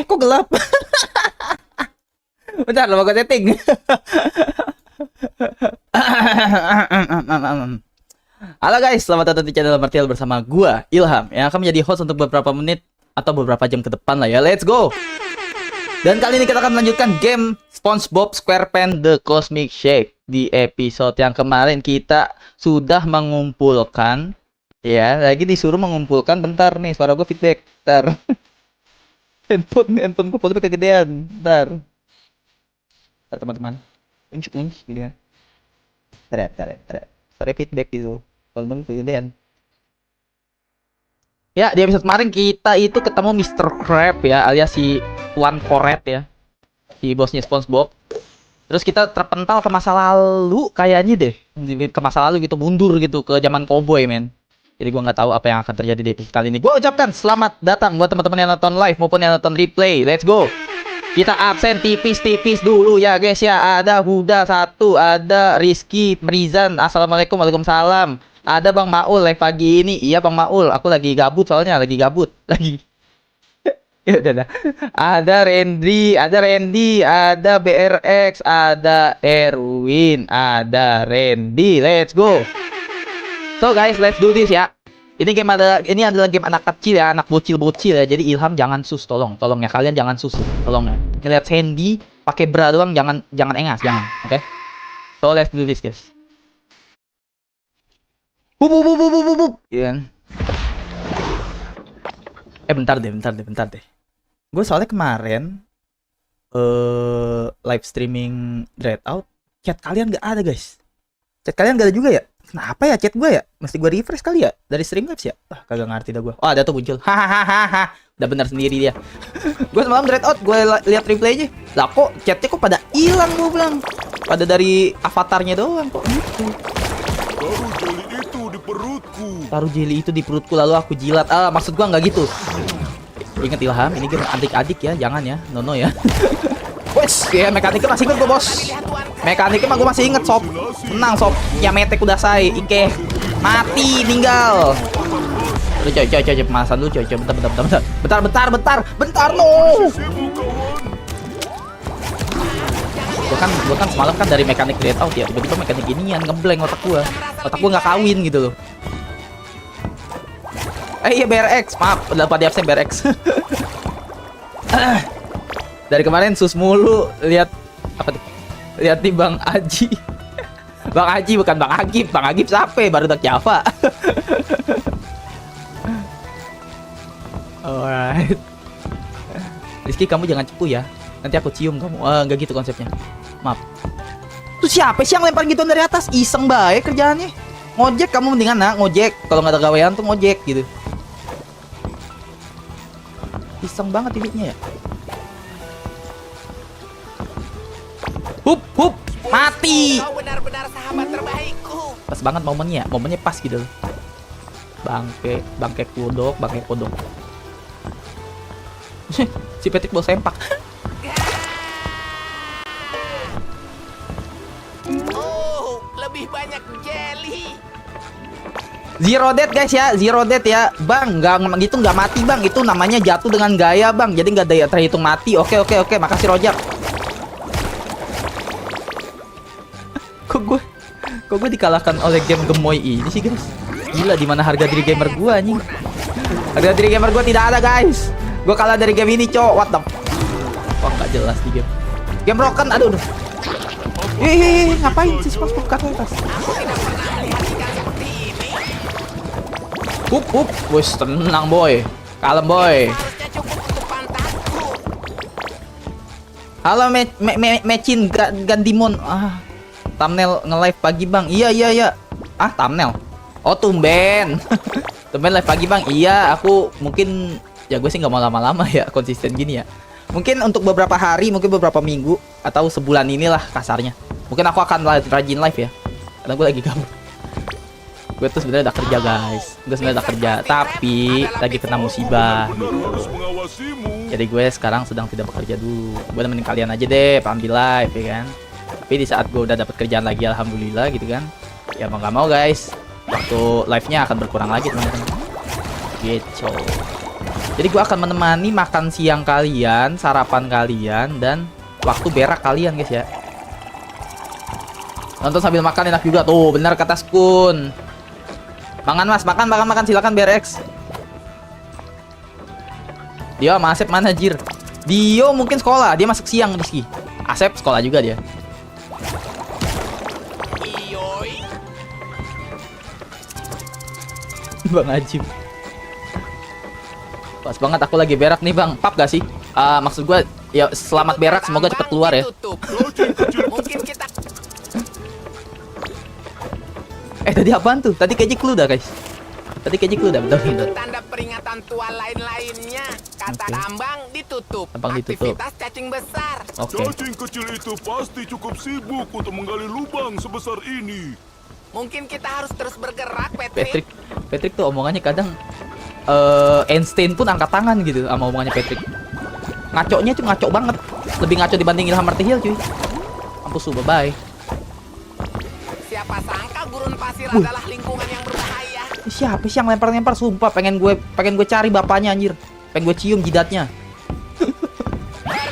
Kok gelap? Bentar, lupa gue setting. Halo guys, selamat datang di channel Martial bersama gua, Ilham, yang akan menjadi host untuk beberapa menit atau beberapa jam ke depan lah ya. Let's go! Dan kali ini kita akan melanjutkan game SpongeBob SquarePants The Cosmic Shake. Di episode yang kemarin kita sudah mengumpulkan, ya, lagi disuruh mengumpulkan. Bentar nih, suara gue feedback. Bentar. handphone gue posnya kegedean. Bentar. Bentar teman-teman. Unjuk gitu ya. Bentar. Suara feedback gitu. Kalau gue kegedean. Ya, di episode kemarin kita itu ketemu Mr. Crab ya, alias si Tuan Koret ya. Si bosnya SpongeBob. Terus kita terpental ke masa lalu kayaknya deh. Ke masa lalu gitu, mundur gitu ke zaman cowboy, men. Jadi gua nggak tahu apa yang akan terjadi di episode kali ini. Gua ucapkan selamat datang buat teman-teman yang nonton live maupun yang nonton replay. Let's go. Kita absen tipis-tipis dulu ya guys ya. Ada Huda 1, ada Rizky, Merizan, assalamualaikum, waalaikumsalam. Ada Bang Maul live pagi ini. Iya Bang Maul, aku lagi gabut soalnya, lagi. Ya udah. Ada Randy, ada BRX, ada Erwin, ada Randy. Let's go. So guys, let's do this ya. Ini adalah game anak kecil ya, anak bocil-bocil ya. Jadi Ilham jangan sus, tolong ya, kalian jangan sus, tolong ya. Ngeliat Sandy pakai bra doang, jangan engas, jangan. Oke? Okay? So let's do this guys. Bup. Ya. Bentar deh. Gue soalnya kemarin live streaming Dreadout, chat kalian gak ada guys. Chat kalian gak ada juga ya? Kenapa ya chat gue ya? Mesti gue refresh kali ya? Dari Streamlabs ya? Kagak ngerti dah gue. Oh ada tuh muncul. Hahaha. Udah benar sendiri dia. Gue semalam Dreadout, gue lihat replay aja. Lah kok chatnya kok pada hilang, gue bilang. Pada dari avatarnya doang kok gitu. Taruh jeli itu di perutku lalu aku jilat. Maksud gua nggak gitu. Ingat Ilham, ini game adik-adik ya, jangan ya, nono ya. Wes, ya mekaniknya masih inget gua bos. Mekaniknya mah gua masih inget sob. Tenang sob, Yamete Kudasai, Ike mati, tinggal. Coy, pemanasan dulu coy, bentar no. Gua kan semalam kan dari mekanik Dreadout ya, tiba-tiba mekanik inian ngeblank otak gua nggak kawin gitu loh. Iya BRX, maaf udah pada absen BRX. Dari kemarin sus mulu, lihat apa tuh? Lihat nih Bang Aji. Bang Aji bukan Bang Agib. Bang Agib siapa? Baru tak Java. Alright. Rizky kamu jangan cepu ya. Nanti aku cium kamu. Nggak gitu konsepnya. Maaf. Tuh siapa sih yang lempar gitu dari atas? Iseng baik kerjaannya. Ngojek kamu mendingan ngojek. Kalau nggak ada gawean tuh ngojek gitu. Iseng banget hidupnya ya. Hup, mati. Kau benar-benar sahabat terbaikku. Pas banget momennya pas gitu. Bangke kodok. Si Patrick bawa sempak. Oh, lebih banyak jelly. Zero death guys ya, Bang, nggak mati bang, itu namanya jatuh dengan gaya bang, jadi nggak daya terhitung mati. Oke, makasih Rojak. Kok gue dikalahkan oleh game gemoy ini sih guys? Gila, di mana harga diri gamer gue anjing? Harga diri gamer gue tidak ada guys. Gue kalah dari game ini cowok, what the? Wah nggak jelas di game. Game broken, aduh. Ngapain sih SpongeBob ke atas? Hup, wes tenang boy, kalem boy. Halo Mecin Gandimon. Thumbnail nge-live pagi bang. Iya. Thumbnail. Oh tumben. Tumben live pagi bang. Iya, aku mungkin ya gue sih nggak mau lama-lama ya, konsisten gini ya. Mungkin untuk beberapa hari, mungkin beberapa minggu atau sebulan inilah kasarnya. Mungkin aku akan rajin live ya, karena gue lagi gabut. Gue tuh sebenarnya udah kerja guys, tapi lagi kena musibah gitu. Jadi gue sekarang sedang tidak bekerja dulu. Gue nemenin kalian aja deh, ambil live ya kan. Tapi di saat gue udah dapet kerjaan lagi, alhamdulillah gitu kan. Ya mau nggak mau guys, waktu live-nya akan berkurang lagi teman-teman. Gitu. Jadi gue akan menemani makan siang kalian, sarapan kalian, dan waktu berak kalian guys ya. Nonton sambil makan enak juga tuh, benar kata Skun. Makan mas, makan silakan BRX. Dia sama Asep mana jir? Dio mungkin sekolah, dia masuk siang Rizky. Asep sekolah juga dia. Iyoi. Bang Ajib. Pas banget aku lagi berak nih bang. Pap gak sih? Maksud gue ya selamat berak, semoga cepet keluar ya. Ditutup. Mungkin kita Tadi apaan tuh? Tadi kayak clue dah guys. Tadi kayak clue dah, betul. itu tanda peringatan tua lain-lainnya. Kata Oke. tambang ditutup. Tambang ditutup. Aktivitas cacing besar. Oke. Cacing kecil itu pasti cukup sibuk untuk menggali lubang sebesar ini. Mungkin kita harus terus bergerak, Patrick. Patrick tuh omongannya kadang Einstein pun angkat tangan gitu sama omongannya Patrick. Ngaconya tuh ngaco banget. Lebih ngaco dibanding Ilham Martihil cuy. Mampus lu, bye-bye. Siapa sangka gurun pasir adalah lingkungan yang berbahaya. Siapa sih yang lempar-lempar? Sumpah pengen gue cari bapaknya anjir. Pengen gue cium jidatnya.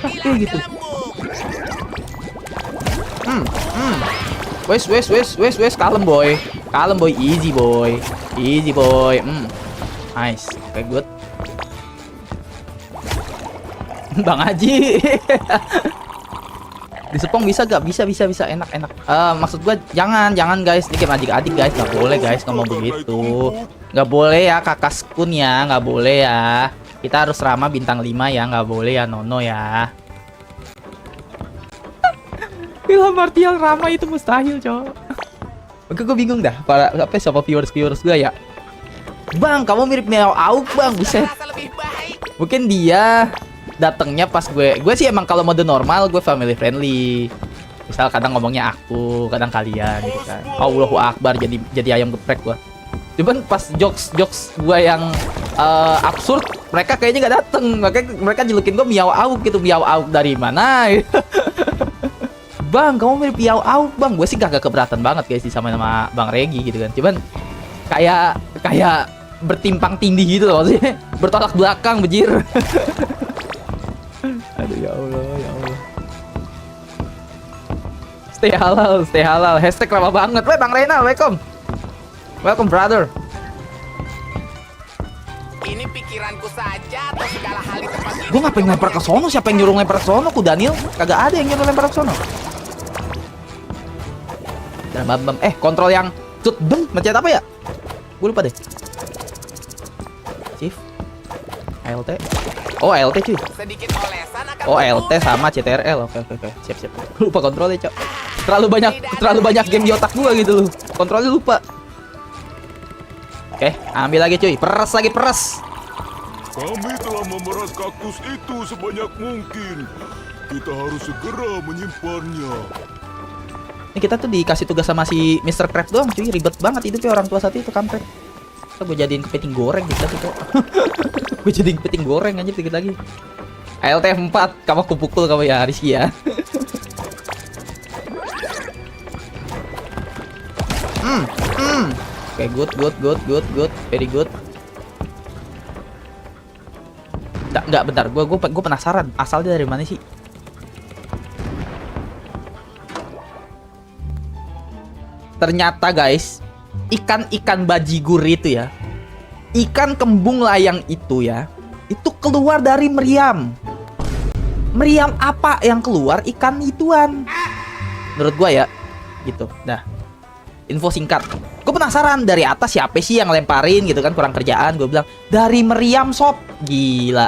Pergilah gitu. gelembung. Wes, kalem boy. Kalem boy, easy boy. Easy boy. Nice. Oke, good. Bang Haji. Di Sepong bisa gak? Bisa enak. Maksud gua jangan guys, ini game adik-adik guys, nggak boleh guys ngomong begitu. Nggak boleh ya kakak Skun ya, nggak boleh ya. Kita harus ramah bintang 5 ya, nggak boleh ya Nono ya. Ilham Martial ramah itu mustahil, cowok. Oke, gue bingung dah. Siapa viewers gue ya? Bang, kamu mirip Meow Auk, Bang. Buset. Rasa lebih baik. Mungkin dia datangnya pas gue sih emang kalau mode normal gue family friendly. Misal kadang ngomongnya aku, kadang kalian gitu kan. Allahu Akbar jadi ayam geprek gue. Cuman pas jokes gue yang absurd, mereka kayaknya nggak dateng. Makanya mereka julukin gue Miao Auk gitu. Miao Auk dari mana? Bang, kamu mirip Miao Auk, Bang. Gue sih gak keberatan banget guys sama Bang Regi gitu kan. Cuman kayak bertimpang tindih gitu loh sih. Bertolak belakang bejir. Aduh ya Allah. Stay halal. Hashtag ramah banget. Weh Bang Reynal, welcome brother. Ini pikiranku saja atau segala hal di tempat ini. Gue ngapain lempar ke sono? Siapa yang nyuruh lempar ke sono? Ku Daniel? Kagak ada yang nyuruh lempar ke sono. Dan bam. Kontrol yang cut bem mencet apa ya? Gue lupa deh. Shift ALT. Oh, ALT cuy. Sedikit olesan akan Oh, LT berguna. sama CTRL. Oke. Siap. Lupa kontrolnya, Cok. Terlalu banyak game di otak gua gitu loh. Kontrolnya lupa. Oke, ambil lagi cuy. Peres. Kami telah memeras kaktus itu sebanyak mungkin. Kita harus segera menyimpannya. Ini kita tuh dikasih tugas sama si Mr. Crab doang cuy. Ribet banget hidupnya orang tua satu itu kampret. Gue jadiin kepiting goreng gitu Cok. Gue jadiin kepiting goreng aja dikit lagi. ALT 4, kamu aku pukul kamu ya Rizky ya. Oke, good, very good. Enggak, bentar, gue penasaran asalnya dari mana sih? Ternyata guys, ikan bajigur itu ya, ikan kembung layang itu ya, itu keluar dari meriam. Meriam apa yang keluar? Ikan ituan. Menurut gua ya, gitu. Nah, info singkat. Gue penasaran dari atas siapa sih yang lemparin gitu kan, kurang kerjaan. Gue bilang dari meriam sob. Gila.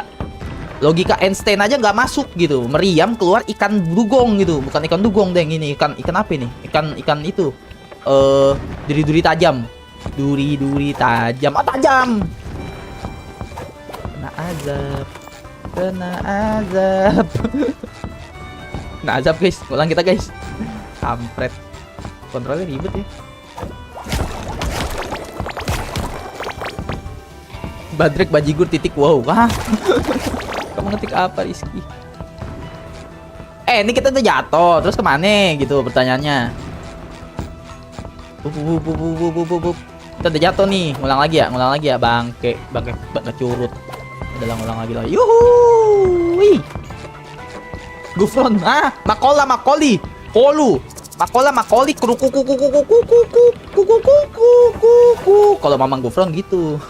Logika Einstein aja nggak masuk gitu. Meriam keluar ikan dugong gitu, bukan ikan dugong deh ini. Ikan apa ini? Ikan itu. Duri-duri tajam. Duri-duri tajam. Oh, tajam. Kena azab. Kena azab guys. Ulang kita guys. Kampret. Kontrolnya ribet ya. Badrek bajigur titik wow. Wah. Kamu ngetik apa Rizky? Ini kita tuh jatuh. Terus kemana gitu pertanyaannya. Kita udah jatuh nih. Ngulang lagi ya bangke curut. Udah ulang lagi lah. Yuhu. Wih. Gufron. Makoli. Kolu. Makoli. Kuku. Kalau Mamang Gufron gitu.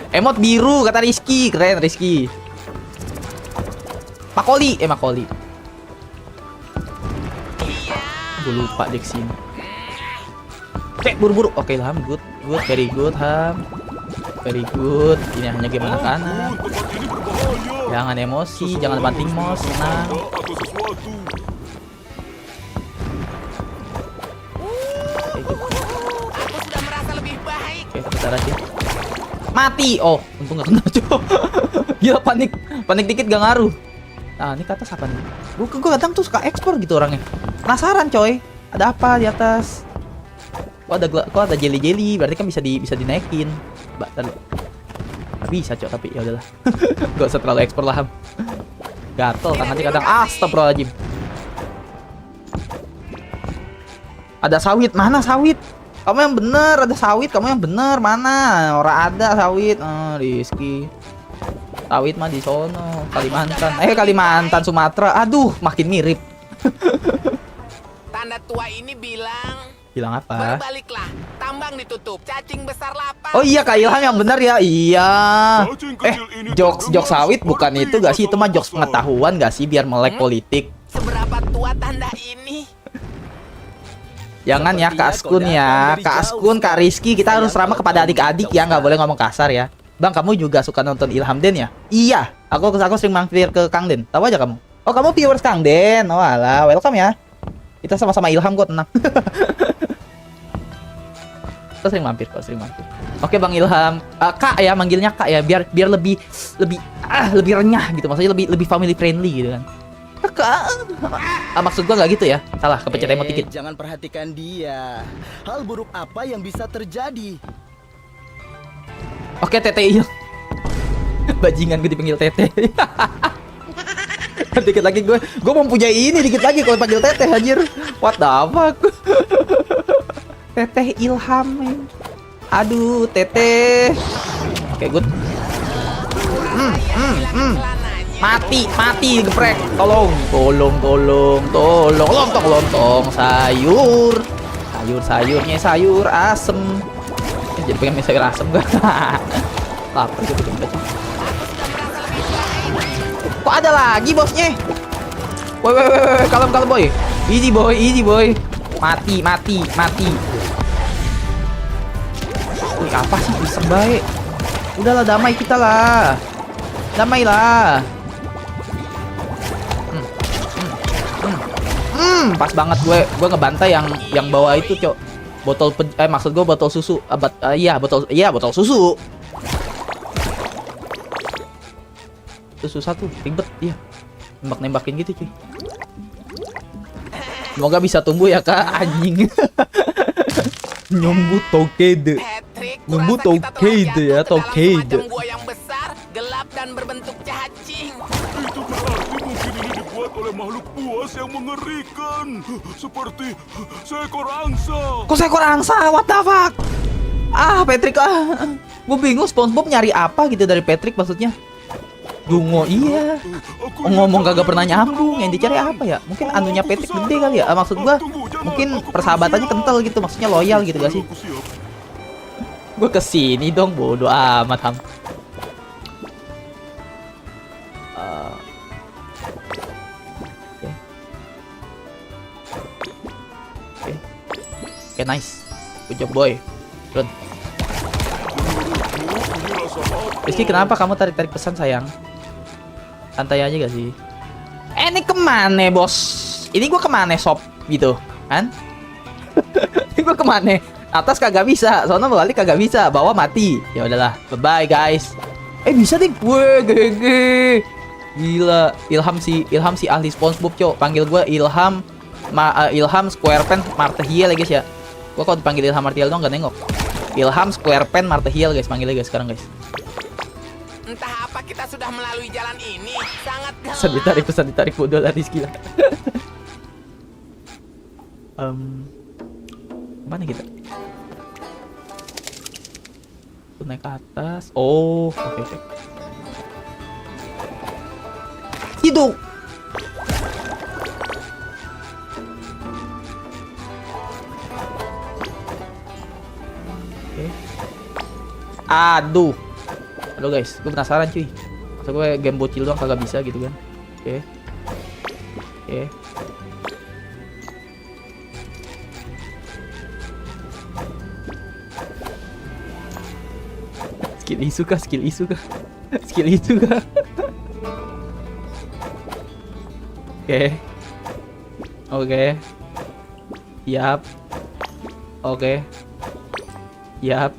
Emot biru kata Rizky, keren Rizky. Makoli. Gue lupa deh sini. Buru-buru. Oke, Ilham, good, very good, Ham. Very good. Ini hanya game anak-anak. Tempat ini berbahaya. Jangan emosi, jangan banting mos, tenang. Atau sesuatu. Aku sudah merasa lebih baik. Oke, bentar aja. Mati. Oh, untung gak kena, Cok. Gila, panik dikit gak ngaruh. Nah, ini ke atas apa nih? Gue kadang tuh suka ekspor gitu orangnya. Penasaran, coy. Ada apa di atas? Kok ada jelly, berarti kan bisa dinaikin. Gak bisa, Cok, tapi ya udahlah. Gak usah terlalu ekspor lah, Ham. Gatel tangannya kadang. Astagfirullahaladzim. Ada sawit, mana sawit? Kamu yang bener, ada sawit, kamu yang bener, mana? Ora ada sawit. Rizky. Sawit mah di sono, Kalimantan, Sumatera. Aduh, makin mirip. Tanda tua ini bilang Bilang apa? berbaliklah. Tambang ditutup, cacing besar lapar. Oh iya, Kak Ilham yang bener ya. Iya. Cacing kecil ini Jokes terdengar sawit bukan seperti itu gak sih? Itu mah jokes besar. pengetahuan gak sih? Biar melek politik. Seberapa tua tanda ini? Jangan ya, Kak Askun ya. Kak Askun, Kak Rizky, kita harus ramah kepada adik-adik ya. Nggak boleh ngomong kasar ya. Bang, kamu juga suka nonton Ilham Den ya? Iya, aku sering mampir ke Kang Den. Tahu aja kamu. Oh, kamu viewers Kang Den. Oh alah, welcome ya. Kita sama-sama Ilham kok, tenang. Kita sering mampir. Oke, Bang Ilham. Kak ya, manggilnya Kak ya, biar lebih renyah gitu. Maksudnya lebih family friendly gitu kan. Kakak. Maksud gua nggak gitu ya. Salah, kepencet emot dikit. Jangan perhatikan dia. Hal buruk apa yang bisa terjadi? Oke, Tete il. Bajingan gue dipanggil Tete. Dikit lagi gue mempunyai ini dikit lagi kalau panggil Tete anjir. What the fuck? Teteh Ilham. Aduh, Tete. Oke, good. Mati geprek. Tolong. Lontong sayurnya sayur asem. Jadi pengen sayur asem gak? Lapar gitu kan. Kok ada lagi bosnya? Woi, kalem boy. Easy boy. Mati. Wih, apa sih bisa baik? Udahlah, damai kita lah. Damailah. Pas banget gue ngebantai yang bawa itu, Cok. Maksud gue botol susu. Botol susu. Itu susah tuh, ribet. Iya. Nembakin gitu, cuy. Semoga bisa tumbuh ya, Kak. Anjing. Nyumbu tokede. Patrick, Nunggu kurasa kita telah Tokede ya, jatuh ke dalam Tokede. semacam gua yang besar, gelap dan berbentuk cacing. Itu berarti mungkin ini dibuat oleh makhluk buas yang mengerikan. Seperti seekor angsa. Kok seekor angsa? What the fuck? Patrick gue bingung SpongeBob nyari apa gitu dari Patrick maksudnya. Dungo iya. Ngomong kagak pernah nyambung. Yang dicari apa ya? Mungkin anunya Patrick gede kali ya. Maksud gua mungkin persahabatannya kental gitu. Maksudnya loyal gitu gak sih? Gue kesini dong, bodo amat Ham. Oke, nice. Good job boy. Run. Rizky, kenapa kamu tarik pesan sayang? Santai aja gak sih? Ini kemana bos? Ini gua kemana sob gitu kan? Ini gua kemana? Atas kagak bisa, soalnya balik kagak bisa, bawah mati. Ya udahlah, bye bye guys. Bisa deh, gue GG. Gila, Ilham si ahli SpongeBob, Cok. Panggil gue Ilham Square Pen Martehiel guys ya. Gua kalau dipanggil Ilham Martehiel dong gak nengok. Ilham Square Pen Martehiel guys, panggilnya guys sekarang guys. Entah apa kita sudah melalui jalan ini, sangat gelap. Pesan ditarik bodoh lah Rizky lah. Mana kita? Naik ke atas. Oh, oke. Itu. Oke. Aduh. Halo guys, gue penasaran cuy. Masa gue game bocil doang kagak bisa gitu kan. Oke. Skill isu kah? Oke. Yap. Oke. Yap.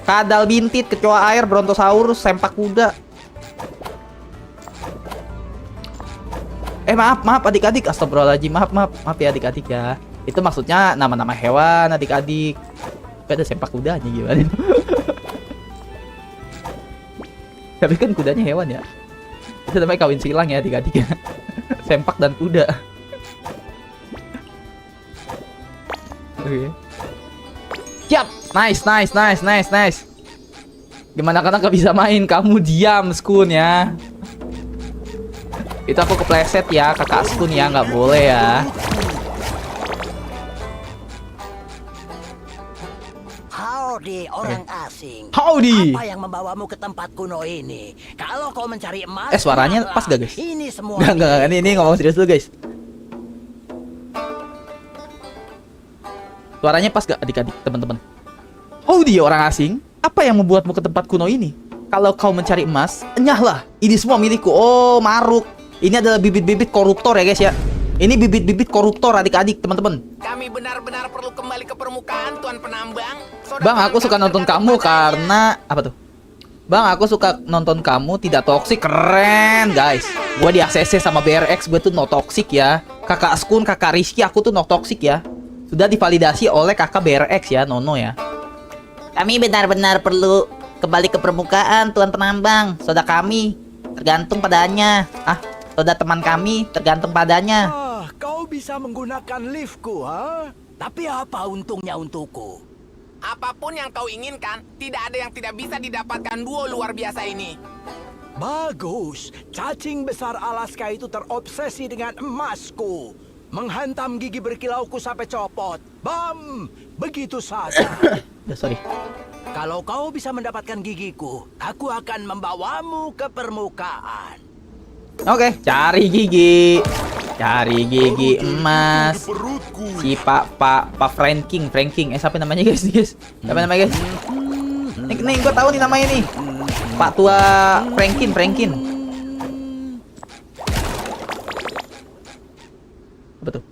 Kadal bintit, kecoa air, brontosaurus, sempak kuda. Maaf adik-adik. Astagfirullahaladzim. Maaf ya adik-adik ya. Itu maksudnya nama-nama hewan adik-adik. Ada sempak kudanya gimana? Tapi kan kudanya hewan ya. Itu namanya kawin silang ya adik-adik ya. Sempak dan kuda. Oke. Siap. Nice. Gimana karena gak bisa main? Kamu diam, Skun ya. Itu aku kepleset ya, kakak Skun ya, nggak boleh ya. Howdy, orang asing. Howdy. Apa yang membawamu ke tempat kuno ini? Kalau kau mencari emas, Suaranya pas gak guys? Ini semua. Enggak, ini ngomong serius dulu guys. Suaranya pas gak adik-adik teman-teman? Howdy orang asing. Apa yang membuatmu ke tempat kuno ini? Kalau kau mencari emas, enyahlah. Ini semua milikku. Oh, Maruk. Ini adalah bibit-bibit koruptor ya guys ya. Ini bibit-bibit koruptor adik-adik teman-teman. Kami benar-benar perlu kembali ke permukaan, Tuan Penambang. Bang, aku suka nonton kamu karena apa tuh? Bang, aku suka nonton kamu tidak toksik. Keren, guys. Gua di ACC sama BRX, gue tuh no toksik ya. Kakak Skun, kakak Rizky, aku tuh no toksik ya. Sudah divalidasi oleh kakak BRX ya, Nono ya. Kami benar-benar perlu kembali ke permukaan, Tuan Penambang. Saudara kami tergantung padanya. Saudara teman kami tergantung padanya. Kau bisa menggunakan liftku, ha? Tapi apa untungnya untukku? Apapun yang kau inginkan, tidak ada yang tidak bisa didapatkan duo luar biasa ini. Bagus. Cacing besar Alaska itu terobsesi dengan emasku. Menghantam gigi berkilauku sampai copot. Bam! Begitu saja. Sorry. Kalau kau bisa mendapatkan gigiku, aku akan membawamu ke permukaan. Oke, cari gigi. Cari gigi emas. Si Pak Franking. Siapa namanya guys? Siapa namanya guys? Nih gue tahu nih namanya nih. Pak tua Frankin. Apa tuh?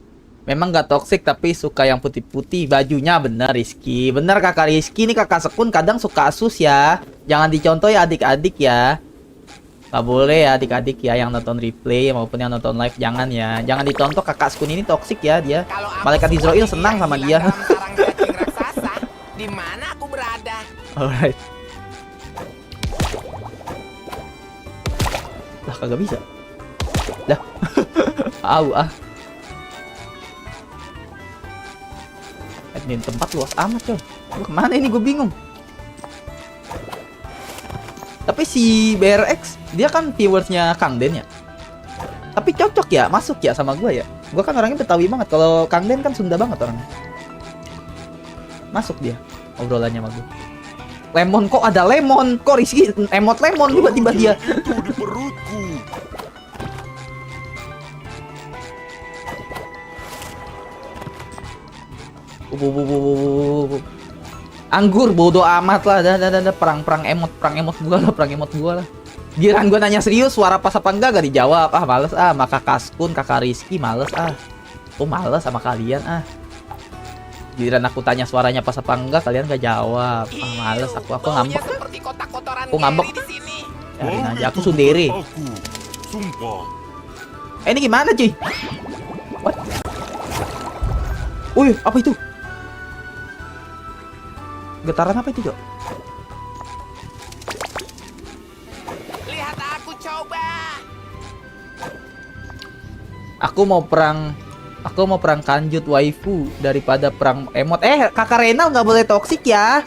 Memang gak toksik tapi suka yang putih-putih. Bajunya bener Rizky. Bener kakak Rizky. Ini kakak Skun kadang suka asus ya. Jangan dicontoh ya adik-adik ya. Gak boleh ya adik-adik ya yang nonton replay maupun yang nonton live. Jangan ya. Jangan dicontoh kakak Skun ini toksik ya dia. Malaikat Israel senang sama dia. Di mana aku berada? Alright. Lah kagak bisa. Lah. Admin tempat luas amat coy. Gua kemana ini gue bingung. Tapi si BRX dia kan viewersnya Kang Den ya. Tapi cocok ya masuk ya sama gue ya. Gue kan orangnya Betawi banget. Kalau Kang Den kan Sunda banget orangnya. Masuk dia obrolannya sama gue. Lemon kok ada lemon? Kok Rizky emot lemon tiba-tiba dia? Itu di perutku. Anggur bodoh amat lah. Dah perang emot gua lah. Giran gua nanya serius suara pas apa enggak gak dijawab. Males sama kakak Skun, kakak Rizky males males sama kalian Giliran aku tanya suaranya pas apa enggak kalian gak jawab. Males aku ngambek. Seperti kotak-kotoran Aku ngambek. di sini. Yakin aja aku sundere. Sumpah. Ini gimana cuy? What? Wih, apa itu? Getaran apa itu, Jok? Lihat aku coba. Aku mau perang Aku mau perang kanjut waifu daripada perang emot. Kakak Rena nggak boleh toksik ya.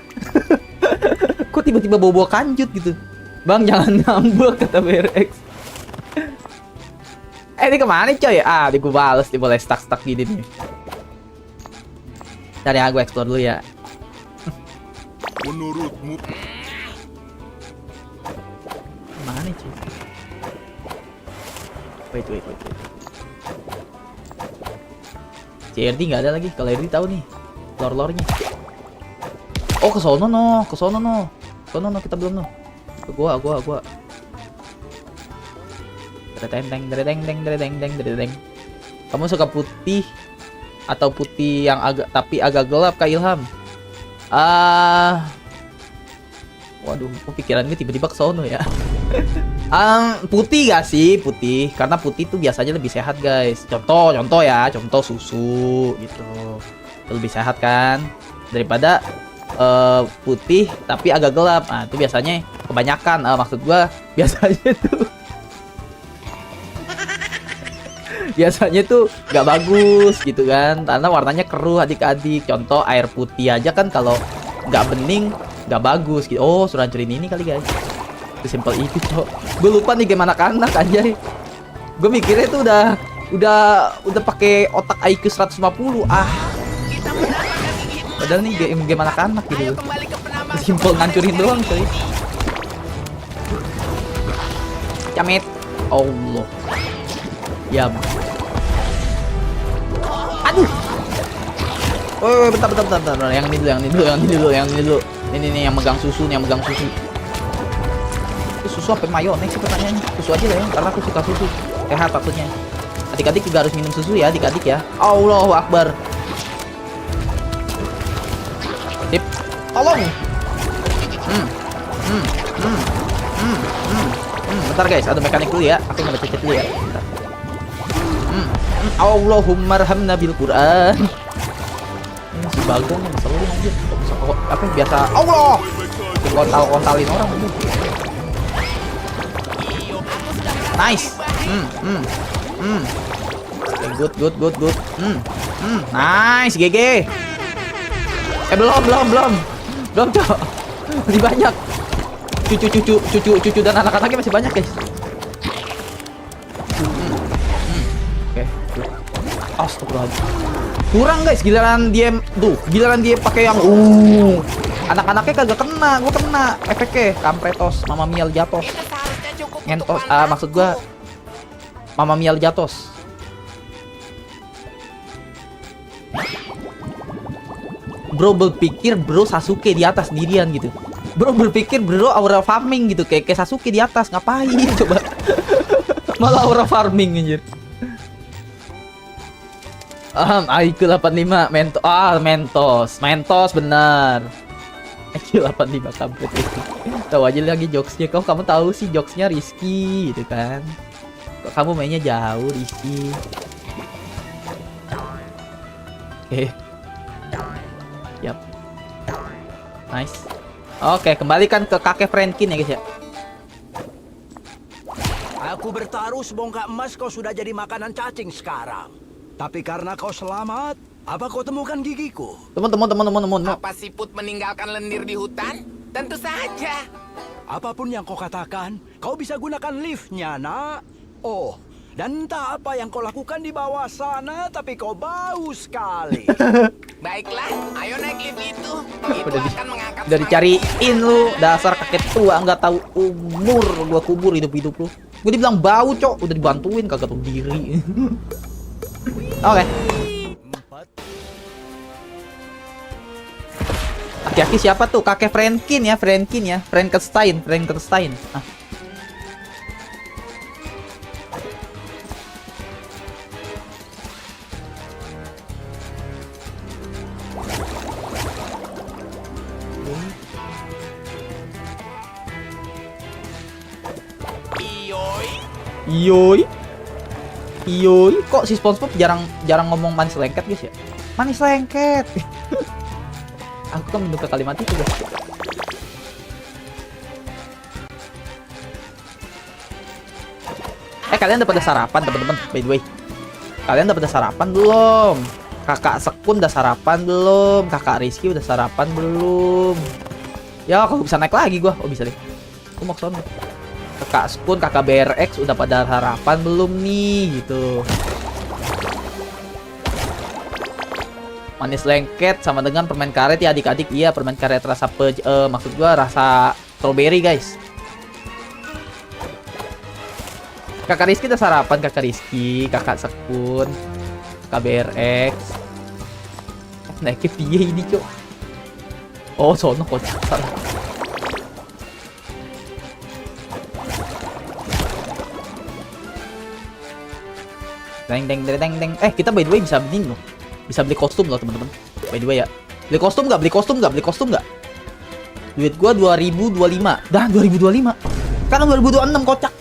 Kok tiba-tiba bawa kanjut gitu? Bang jangan ngambek kata BRX. Ini kemana coy? Di gue bales, dia boleh stuck gini nih. Cari aku explore dulu ya. Menurutmu, Mana cuy? Wait. CRD nggak ada lagi. Kalau RD tahu nih lore-lorenya. Oh ke sono no. Sono no kita belum no. Ke gua. Dredeng. Kamu suka putih atau putih yang agak gelap Kak Ilham? Waduh, pikiran gue tiba-tiba ke sono ya. Putih gak sih? Putih, karena putih tuh biasanya lebih sehat guys. Contoh susu gitu. Itu lebih sehat kan daripada putih tapi agak gelap. Nah, itu biasanya kebanyakan. Maksud gua biasanya tuh gak bagus gitu kan, karena warnanya keruh adik-adik. Contoh air putih aja kan kalau gak bening gak bagus gitu. Oh, suruh hancurin ini kali guys. Sesimpel itu cok. Gue lupa nih game anak-anak anjay. Gue mikirnya tuh udah pakai otak IQ 150. Kita mendapatkan gigi emas. Padahal nih game anak-anak Ayo gitu. kembali ke penambang. Simpel ngancurin doang coy. Camit. Allah. Yam. Aduh. Oh, bentar. Yang ini dulu. Ini yang megang susu, Itu susu apa mayones sih pertanyaannya? Susu aja lah ya, karena aku suka susu. Sehat maksudnya. Adik-adik juga harus minum susu ya, adik-adik ya. Allahu Akbar. Sip. Tolong. Bentar guys, ada mekanik dulu ya. Aku ngebaca chat dulu ya. Bentar. Allahumma arhamna bil Quran. Si Bagong yang selalu anjir. Apa yang biasa? Allah. Kontalin orang gitu. Nice. Good. Nice, GG. Belum, Cok. Masih banyak. Cucu dan anak-anaknya masih banyak, guys. Oke. Astagfirullahaladzim. Kurang, guys. Giliran dia pakai yang anak-anaknya kagak kena, gua kena efeknya. Kampretos, Mama Miel Jatos. Itu seharusnya cukup untuk Ngentos, mantapku. maksud gua Mama Miel Jatos. Bro berpikir bro Sasuke di atas sendirian gitu. Bro berpikir bro aura farming gitu, kayak Sasuke di atas. Ngapain coba? Malah aura farming anjir. IQ 85 Mentos benar. IQ 85 kampret itu. Tahu aja lagi jokesnya. Kok kamu tahu sih jokesnya Rizky gitu kan? Kok kamu mainnya jauh Rizky? Yap. Nice. Oke, kembalikan ke kakek Frankin ya guys ya. Aku bertaruh sebongkah emas kau sudah jadi makanan cacing sekarang. Tapi karena kau selamat, apa kau temukan gigiku? Teman. Apa siput meninggalkan lendir di hutan? Tentu saja. Apapun yang kau katakan, kau bisa gunakan liftnya, nak. Oh, dan entah apa yang kau lakukan di bawah sana, tapi kau bau sekali. Baiklah, ayo naik lift itu. Itu Udah akan mengangkat Udah dicariin lu, dasar kakek tua nggak tahu umur. Gua kubur hidup lu. Gua dibilang bau, Cok. Udah dibantuin kagak tahu diri. Oke. Aki-aki siapa tuh? Kakek Frankin ya. Frankenstein. Ah. Yoi. Kok si SpongeBob jarang ngomong manis lengket guys ya? Manis lengket. Aku kan menduga kalimat itu guys. Kalian udah pada sarapan teman-teman by the way. Kalian udah pada sarapan belum? Kakak Sekun udah sarapan belum? Kakak Rizky udah sarapan belum? Ya kalau bisa naik lagi gua. Oh bisa deh. Gua mau ke sana. Kakak Sekun, kakak BRX udah pada sarapan belum nih gitu. Manis lengket sama dengan permen karet ya adik-adik. Iya, permen karet rasa maksud gua rasa strawberry, guys. Kakak Rizky udah sarapan, kakak Rizky, kakak Sekun, kakak BRX. Naiknya piye ini, Cok? Oh, sono kocak. Deng deng deng deng. Kita by the way bisa beli loh. Bisa beli kostum loh, teman-teman. By the way ya. Beli kostum nggak? Beli kostum nggak? Beli kostum nggak? Duit gua 2025. Dah 2025. Kan 2026 kocak.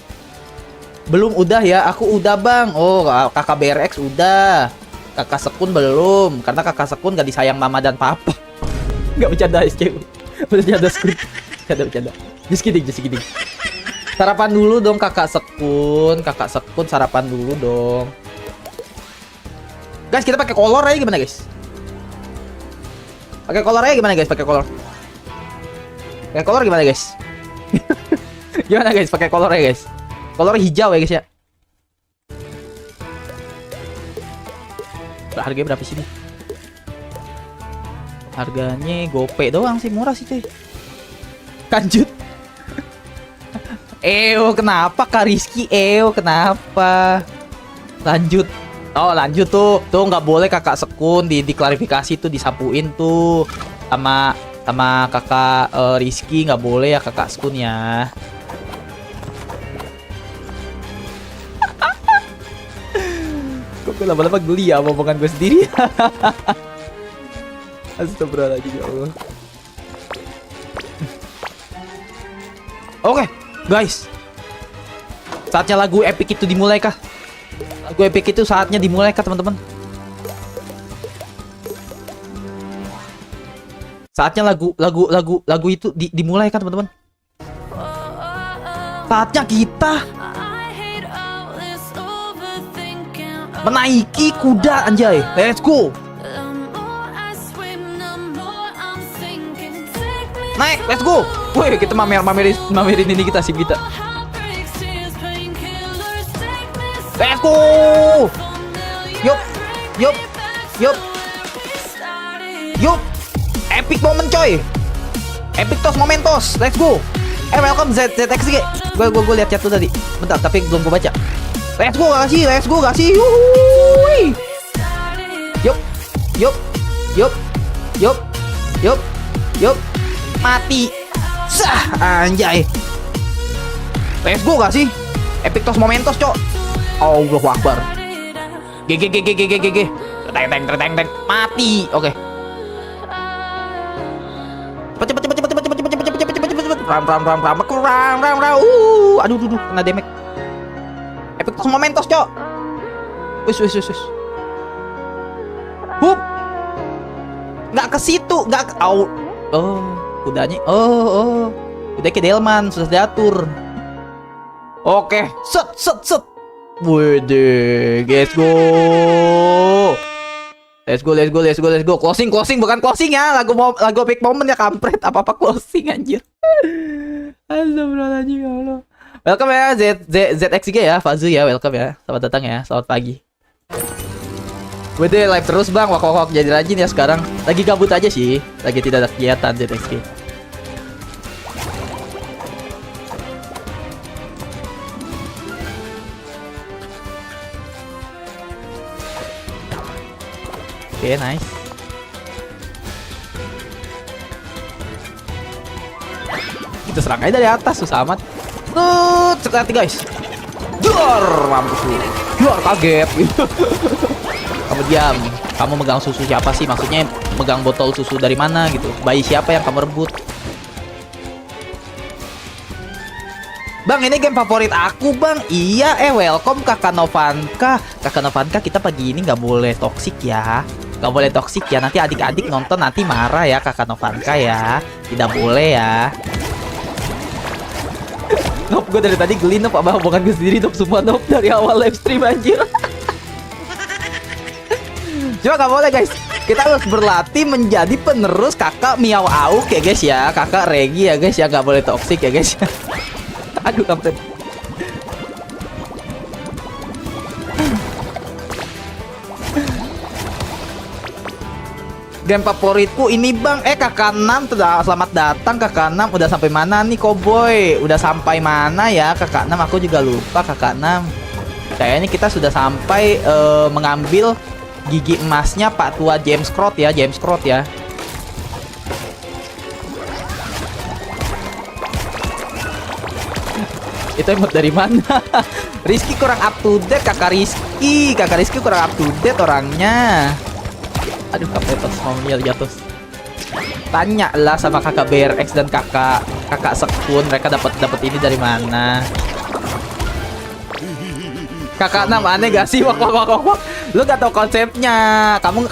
Belum udah ya, aku udah bang. Oh kakak BRX udah. Kakak Sekun belum. Karena kakak Sekun gak disayang mama dan papa. Gak bercanda SK. Bercanda script. Bercanda. Just kidding. Sarapan dulu dong kakak Sekun. Kakak Sekun sarapan dulu dong. Guys kita pakai kolor aja gimana guys? Pakai kolor aja gimana guys? Pakai kolor gimana guys? Gimana guys? Pakai kolor aja guys. Kolor hijau ya guys ya. Harganya berapa sih nih? Harganya gope doang sih, murah sih cuy. Kanjut. Kenapa Kak Rizky? Kenapa? Lanjut. Oh lanjut tuh. Tuh nggak boleh kakak Sekun diklarifikasi tuh, disapuin tuh sama kakak Rizky, nggak boleh ya kakak Sekun ya. Gue lama-lama geli ya omongan gue sendiri. Astagfirullahaladzim ya Allah. Oke, guys. Saatnya lagu epic itu dimulai kah? Lagu epic itu saatnya dimulai kah, teman-teman? Saatnya lagu itu dimulai kan, teman-teman? Saatnya kita menaiki kuda anjay. Let's go. Naik, let's go. Woi, kita mamerin ini kita sih kita. Let's go. Yup. Epic moment coy. Epic tos momentos. Let's go. Welcome ZXG. Gue lihat chat tuh tadi. Bentar, tapi belum gue baca. Let's go gak sih? Yuhui. Yup. Mati. Sah, anjay. Let's go gak sih? Epic tos momentos, cok. Allahu Akbar. GG. Teng. Mati. Oke. Cepet. Ram. Aduh, kena damage. Epic tos momentos, cok. Wis. Hup. Nggak ke situ, nggak. Oh, kudanya. Udah ke Delman, sudah diatur. Oke, set. Wede, let's go. Closing bukan closing ya. Lagu epic moment ya kampret. Apa closing anjir. Astagfirullahaladzim ya Allah. Welcome ya ZXG ya, Fazu ya, welcome ya. Selamat datang ya, selamat pagi. Wede live terus bang, wak jadi rajin ya sekarang. Lagi gabut aja sih, lagi tidak ada kegiatan ZXG. Oke, nice. Kita serang aja dari atas, susah amat. Sekali guys. Dor, mampus lu. Dor, kaget. Kamu diam. Kamu megang susu siapa sih? Maksudnya megang botol susu dari mana gitu? Bayi siapa yang kamu rebut? Bang, ini game favorit aku bang. Iya, welcome Kakak Novanka. Kakak Novanka, kita pagi ini nggak boleh toksik ya. Nggak boleh toksik ya. Nanti adik-adik nonton nanti marah ya Kakak Novanka ya. Tidak boleh ya. Nop, gue dari tadi geli Nop, apa hubungan gue sendiri Nop, semua Nop dari awal live stream anjir. Cuma nggak boleh guys. Kita harus berlatih menjadi penerus kakak Miao Auk ya guys ya. Kakak Regi ya guys ya. Nggak boleh toksik ya guys. Aduh kampret. Game favoritku ini bang. Kakak 6 selamat datang kakak 6. Udah sampai mana nih Cowboy? Udah sampai mana ya kakak 6? Aku juga lupa kakak 6. Kayaknya kita sudah sampai mengambil gigi emasnya Pak Tua James Crot ya. James Crot ya. Itu emot dari mana? Rizky kurang up to date kakak Rizky. Kakak Rizky kurang up to date orangnya. Aduh kapetos ngomel jatuh. Tanyalah sama kakak BRX dan kakak Sekun, mereka dapat ini dari mana? Kakak 6 aneh gak sih? Wak. Lu gak tau konsepnya. Kamu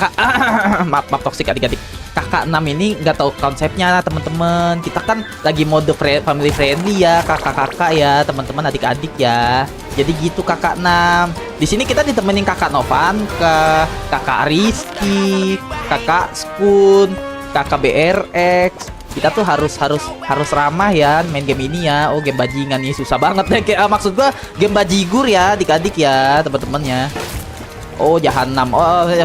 maaf toksik adik-adik. Kakak 6 ini gak tahu konsepnya teman-teman. Kita kan lagi mode family friendly ya, kakak-kakak ya, teman-teman adik-adik ya. Jadi gitu kakak 6. Di sini kita ditemenin kakak Novanka, kakak Rizky, kakak Skun, kakak BRX. Kita tuh harus ramah ya main game ini ya. Oh game bajingan nih susah banget deh. Maksud gua game bajigur ya adik-adik ya teman-teman ya. Oh jahanam. Oh ya.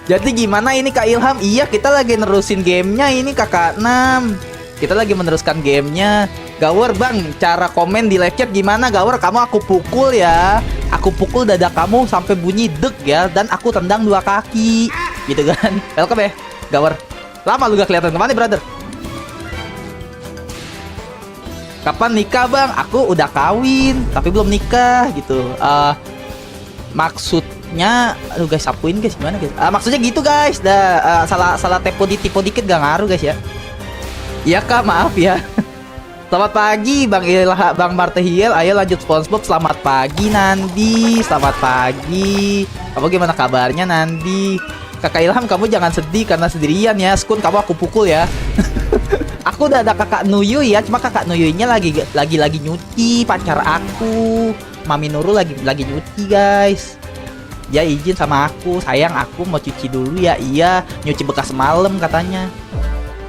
Jadi gimana ini Kak Ilham? Iya kita lagi nerusin gamenya ini kakak 6. Kita lagi meneruskan gamenya. Gawar bang, cara komen di live chat gimana Gawar? Kamu aku pukul ya. Aku pukul dada kamu sampai bunyi deg ya. Dan aku tendang 2 kaki. Gitu kan. Welcome ya Gawar. Lama lu gak kelihatan kemana brother? Kapan nikah bang? Aku udah kawin tapi belum nikah gitu. Maksudnya, aduh guys sapuin guys gimana guys? Maksudnya gitu guys. Salah typo dikit gak ngaruh guys ya. Iya kak maaf ya. Selamat pagi Bang Martehiel. Ayo lanjut SpongeBob. Selamat pagi Nandi. Selamat pagi. Kamu gimana kabarnya Nandi? Kakak Ilham kamu jangan sedih karena sendirian ya. Skun kamu aku pukul ya. Aku udah ada kakak Nuyu ya. Cuma kakak Nuyunya lagi nyuci. Pacar aku Mami Nurul lagi nyuci guys. Dia izin sama aku. Sayang aku mau cuci dulu ya. Iya nyuci bekas malam katanya.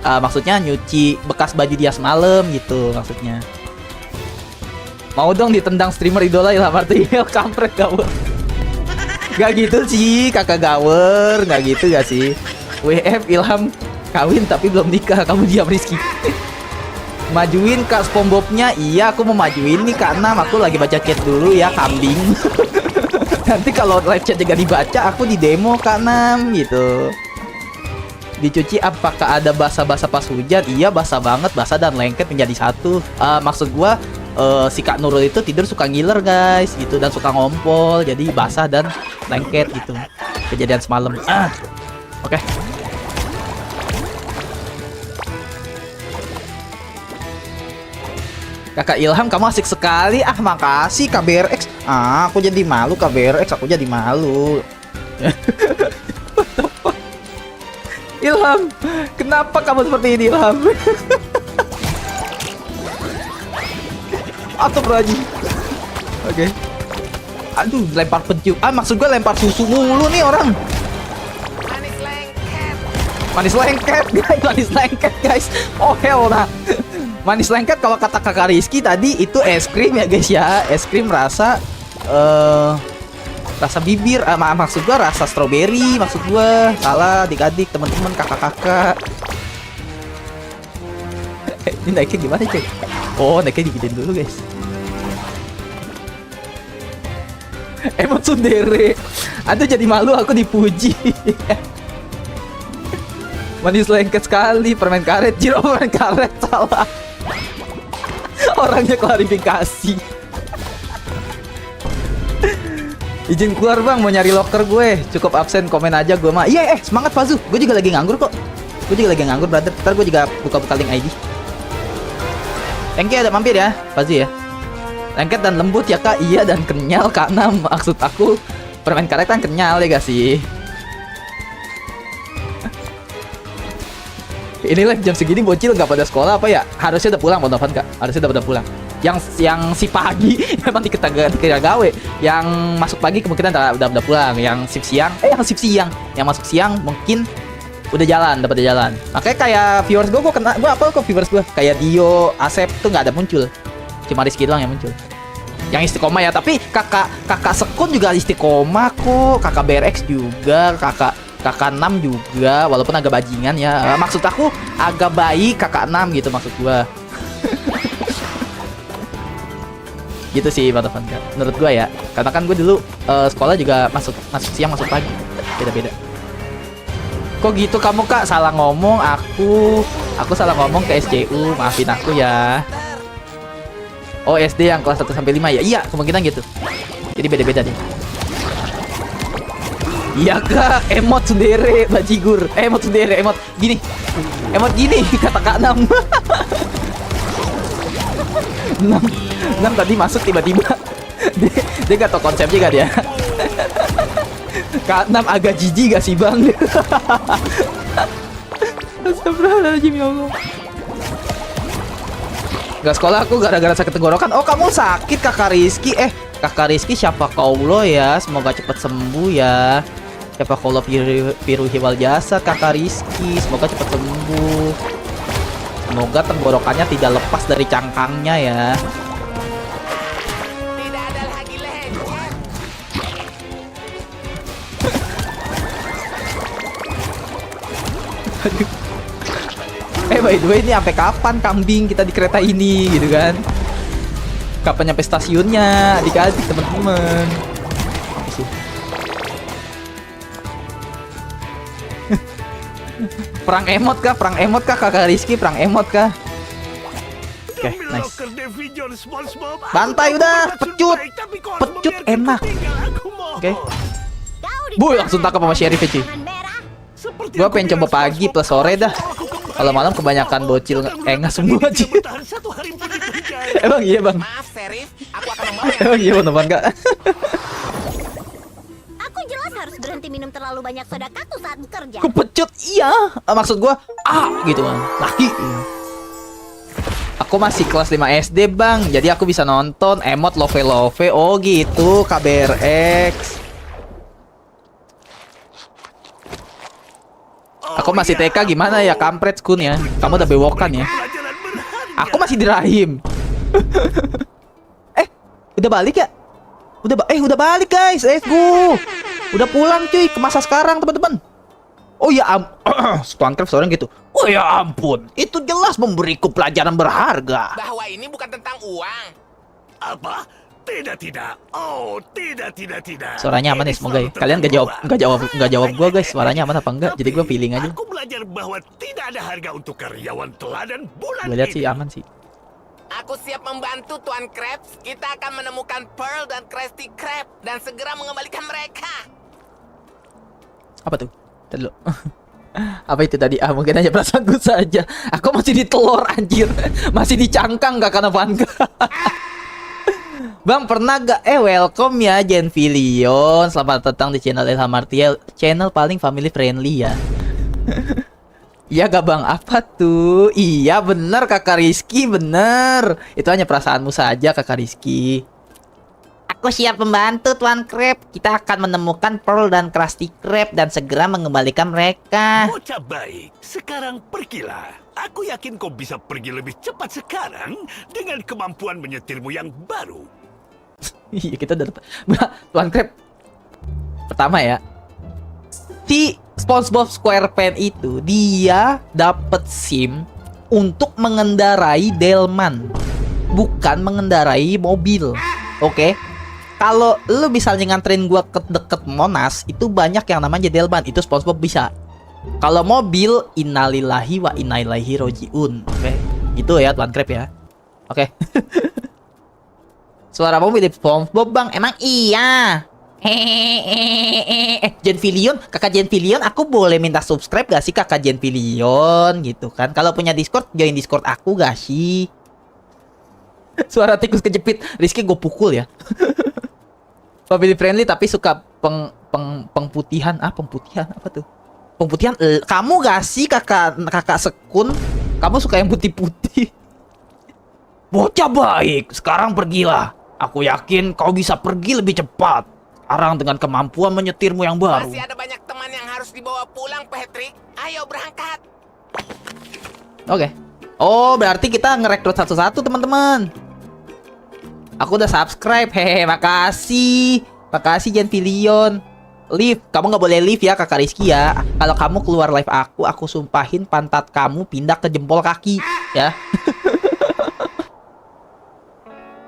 Maksudnya nyuci bekas baju dia semalam gitu maksudnya. Mau dong ditendang streamer idola Ilham Martiel. Kampret Gawar. Gak gitu sih kakak Gawar. Gak gitu gak sih. WF Ilham kawin tapi belum nikah. Kamu diam Rizky. Majuin kak SpongeBobnya. Iya aku mau majuin nih Kak 6. Aku lagi baca chat dulu ya kambing. Nanti kalau live chat juga dibaca aku di demo Kak 6 gitu. Dicuci apakah ada basah-basah pas hujan? Iya basah banget, basah dan lengket menjadi satu. Maksud gua si Kak Nurul itu tidur suka ngiler guys gitu dan suka ngompol jadi basah dan lengket gitu. Kejadian semalam. Oke. Kakak Ilham kamu asik sekali. Makasih Kak BRX. Aku jadi malu Kak BRX, aku jadi malu. Ilham, kenapa kamu seperti ini Ilham? Astagfirullahaladzim. Oke. Aduh, lempar pencium. Maksud gue lempar susu mulu nih orang. Manis lengket. Manis lengket guys, manis lengket guys. Oh hell nah. Manis lengket kalau kata kakak Rizky tadi itu es krim ya guys ya. Es krim rasa rasa bibir, maksud gua rasa strawberry, maksud gua. Salah adik-adik, teman-teman, kakak-kakak. Ini naiknya gimana cuy? Oh naiknya dibikin dulu guys. Emot sundere. Aduh jadi malu aku dipuji. Manis lengket sekali. Permen karet, Jiro permen karet. Salah. Orangnya klarifikasi. Izin keluar bang, mau nyari locker gue. Cukup absen, komen aja gue mah. Iya semangat Fazu. Gue juga lagi nganggur kok. Gue juga lagi nganggur brother. Ntar gue juga buka-buka link ID. Thank you udah mampir ya Fazu ya. Lengket dan lembut ya kak. Iya dan kenyal Kak 6. Maksud aku permen karet kan kenyal ya gak sih? Ini live jam segini bocil gak pada sekolah apa ya? Harusnya udah pulang Bang Novan kak. Harusnya udah pada pulang. yang si pagi memang dikira gawe. Yang masuk pagi kemungkinan udah pulang. Yang masuk siang mungkin udah dapat jalan. Makanya kayak viewers gue apa kok viewers gue kayak Dio, Asep tuh nggak ada muncul. Cuma Rizky doang yang muncul. Yang istiqomah ya, tapi kakak Sekun juga istiqomah kok. Kakak BRX juga, kakak 6 juga, walaupun agak bajingan ya. Maksud aku agak baik kakak 6 gitu maksud gua. Gitu sih teman-teman. Menurut gua ya. Karena kan gua dulu sekolah juga masuk siang masuk pagi. Beda-beda. Kok gitu kamu Kak? Salah ngomong aku salah ngomong ke SCU. Maafin aku ya. Oh, SD yang kelas 1 sampai 5 ya. Iya, kemungkinan gitu. Jadi beda-beda deh. Iya Kak, emot sendiri bajigur. Emot sendiri, emot gini. Emot gini kata Kak 6. 6 tadi masuk tiba-tiba. Dia gak tau konsep juga dia. Kak 6 agak jijik gak sih Bang? Astagfirullahaladzim ya Allah. Gak sekolah aku gara-gara sakit tenggorokan. Oh kamu sakit Kakak Rizky. Kakak Rizky siapa kaulo ya. Semoga cepat sembuh ya. Siapa kaulo piru hiwal jasa Kakak Rizky. Semoga cepat sembuh. Semoga tenggorokannya tidak lepas dari cangkangnya ya. Tidak ada lagi lecet. Aduh. By the way ini sampai kapan kambing kita di kereta ini gitu kan? Kapan nyampe stasiunnya? Adik-adik teman-teman. Perang emot kah? Perang emot kah Kakak Rizky? Perang emot kah? Oke, nice. Bantai udah, pecut enak. Oke. Boy, langsung tangkap sama sheriff cuy. Gua pengen coba pagi plus sore dah. Kalau malam kebanyakan bocil enggak semua sih. Emang iya Bang. Maaf, Sheriff. Aku akan membawa Emang iya teman Kak. Aku jelas harus berhenti minum terlalu banyak soda kaktus saat bekerja. Kepecut iya. Maksud gua gitu kan. Laki. Aku masih kelas 5 SD Bang. Jadi aku bisa nonton emot love. Oh gitu KBRX. Aku masih TK gimana ya kampret Skun ya. Kamu udah bewokan ya. Aku masih di rahim. Udah balik ya? Udah balik guys. Let's go. Udah pulang cuy ke masa sekarang teman-teman. Oh ya Squankref seorang gitu. Oh ya ampun. Itu jelas memberiku pelajaran berharga. bahwa ini bukan tentang uang. Apa? Tidak. Oh, tidak. Suaranya aman ya semoga ya. Kalian gak jawab gua guys. Suaranya aman apa enggak? Jadi gua feeling aja. Aku belajar bahwa tidak ada harga untuk karyawan teladan bulan Gue lihat ini. sih aman sih. Aku siap membantu Tuan Krabs. Kita akan menemukan Pearl dan Krusty Krab dan segera mengembalikan mereka. Apa tuh? Tadi dulu. Apa itu tadi? Mungkin aja perasaanku saja. Aku masih di telur anjir. Masih di cangkang gak kenapa enggak. Bang pernah gak? Welcome ya Genvilion. Selamat datang di channel Ilham Martial. Channel paling family friendly ya. Iya gak Bang? Apa tuh? Iya bener Kakak Rizky, bener. Itu hanya perasaanmu saja Kakak Rizky. Aku siap membantu Tuan Krab. Kita akan menemukan Pearl dan Krusty Krab dan segera mengembalikan mereka. Bocah baik, sekarang pergilah. Aku yakin kau bisa pergi lebih cepat sekarang dengan kemampuan menyetirmu yang baru. Iya kita udah dapat. Tuan Krab. Pertama ya. Si SpongeBob SquarePants itu dia dapat SIM untuk mengendarai delman, bukan mengendarai mobil. Oke. Kalau lu misalnya nganterin gua ke deket Monas, itu banyak yang namanya delman. Itu SpongeBob bisa. Kalau mobil, innalillahi wa inna ilaihi rojiun. Oke. Gitu ya Tuan Krab ya. Oke. Suaramu mirip SpongeBob Bang. Emang iya. Genvilion, Kakak Genvilion, aku boleh minta subscribe gak sih Kakak Genvilion gitu kan? Kalau punya Discord, join Discord aku gak sih? Suara tikus kejepit, Rizky gue pukul ya. Family friendly tapi suka pengputihan. Pengputihan apa tuh? Pengputihan. Kamu gak sih kakak Sekun? Kamu suka yang putih-putih? Bocah baik, sekarang pergilah. Aku yakin kau bisa pergi lebih cepat. Sekarang dengan kemampuan menyetirmu yang baru. Masih ada banyak teman yang harus dibawa pulang, Patrick. Ayo berangkat. Oke. Oh, berarti kita ngerekrut satu-satu, teman-teman. Aku udah subscribe. Hehe, makasih. Makasih Genfilion. Leave, kamu nggak boleh leave ya, Kakak Rizky ya. Kalau kamu keluar live aku sumpahin pantat kamu pindah ke jempol kaki, ya.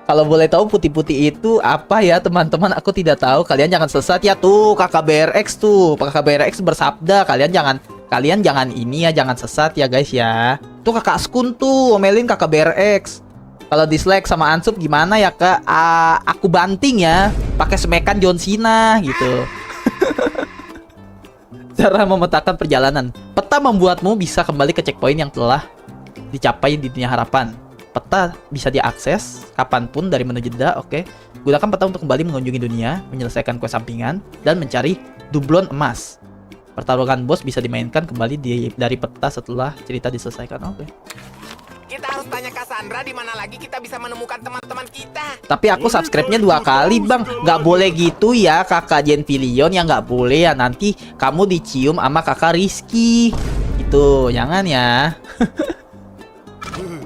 Kalau boleh tahu putih-putih itu apa ya teman-teman? Aku tidak tahu. Kalian jangan sesat ya tuh. Kakak BRX tuh. Kakak BRX bersabda kalian jangan ini ya, jangan sesat ya guys ya. Tuh Kakak Skun tuh omelin Kakak BRX. Kalau dislike sama Ansup gimana ya Kak? Aku banting ya. Pakai semekan John Cena gitu. Cara memetakan perjalanan. Peta membuatmu bisa kembali ke checkpoint yang telah dicapai di dunia harapan. Peta bisa diakses kapanpun dari menu jeda. Oke. Gunakan peta untuk kembali mengunjungi dunia, menyelesaikan quest sampingan, dan mencari dublon emas. Pertarungan bos bisa dimainkan kembali dari peta setelah cerita diselesaikan. Oke. Kita harus tanya Cassandra di mana lagi kita bisa menemukan teman-teman kita. Tapi aku subscribe-nya 2 kali bang. Nggak boleh gitu ya Kakak Genfilion, ya nggak boleh ya. Nanti kamu dicium sama Kakak Rizky. Itu jangan ya.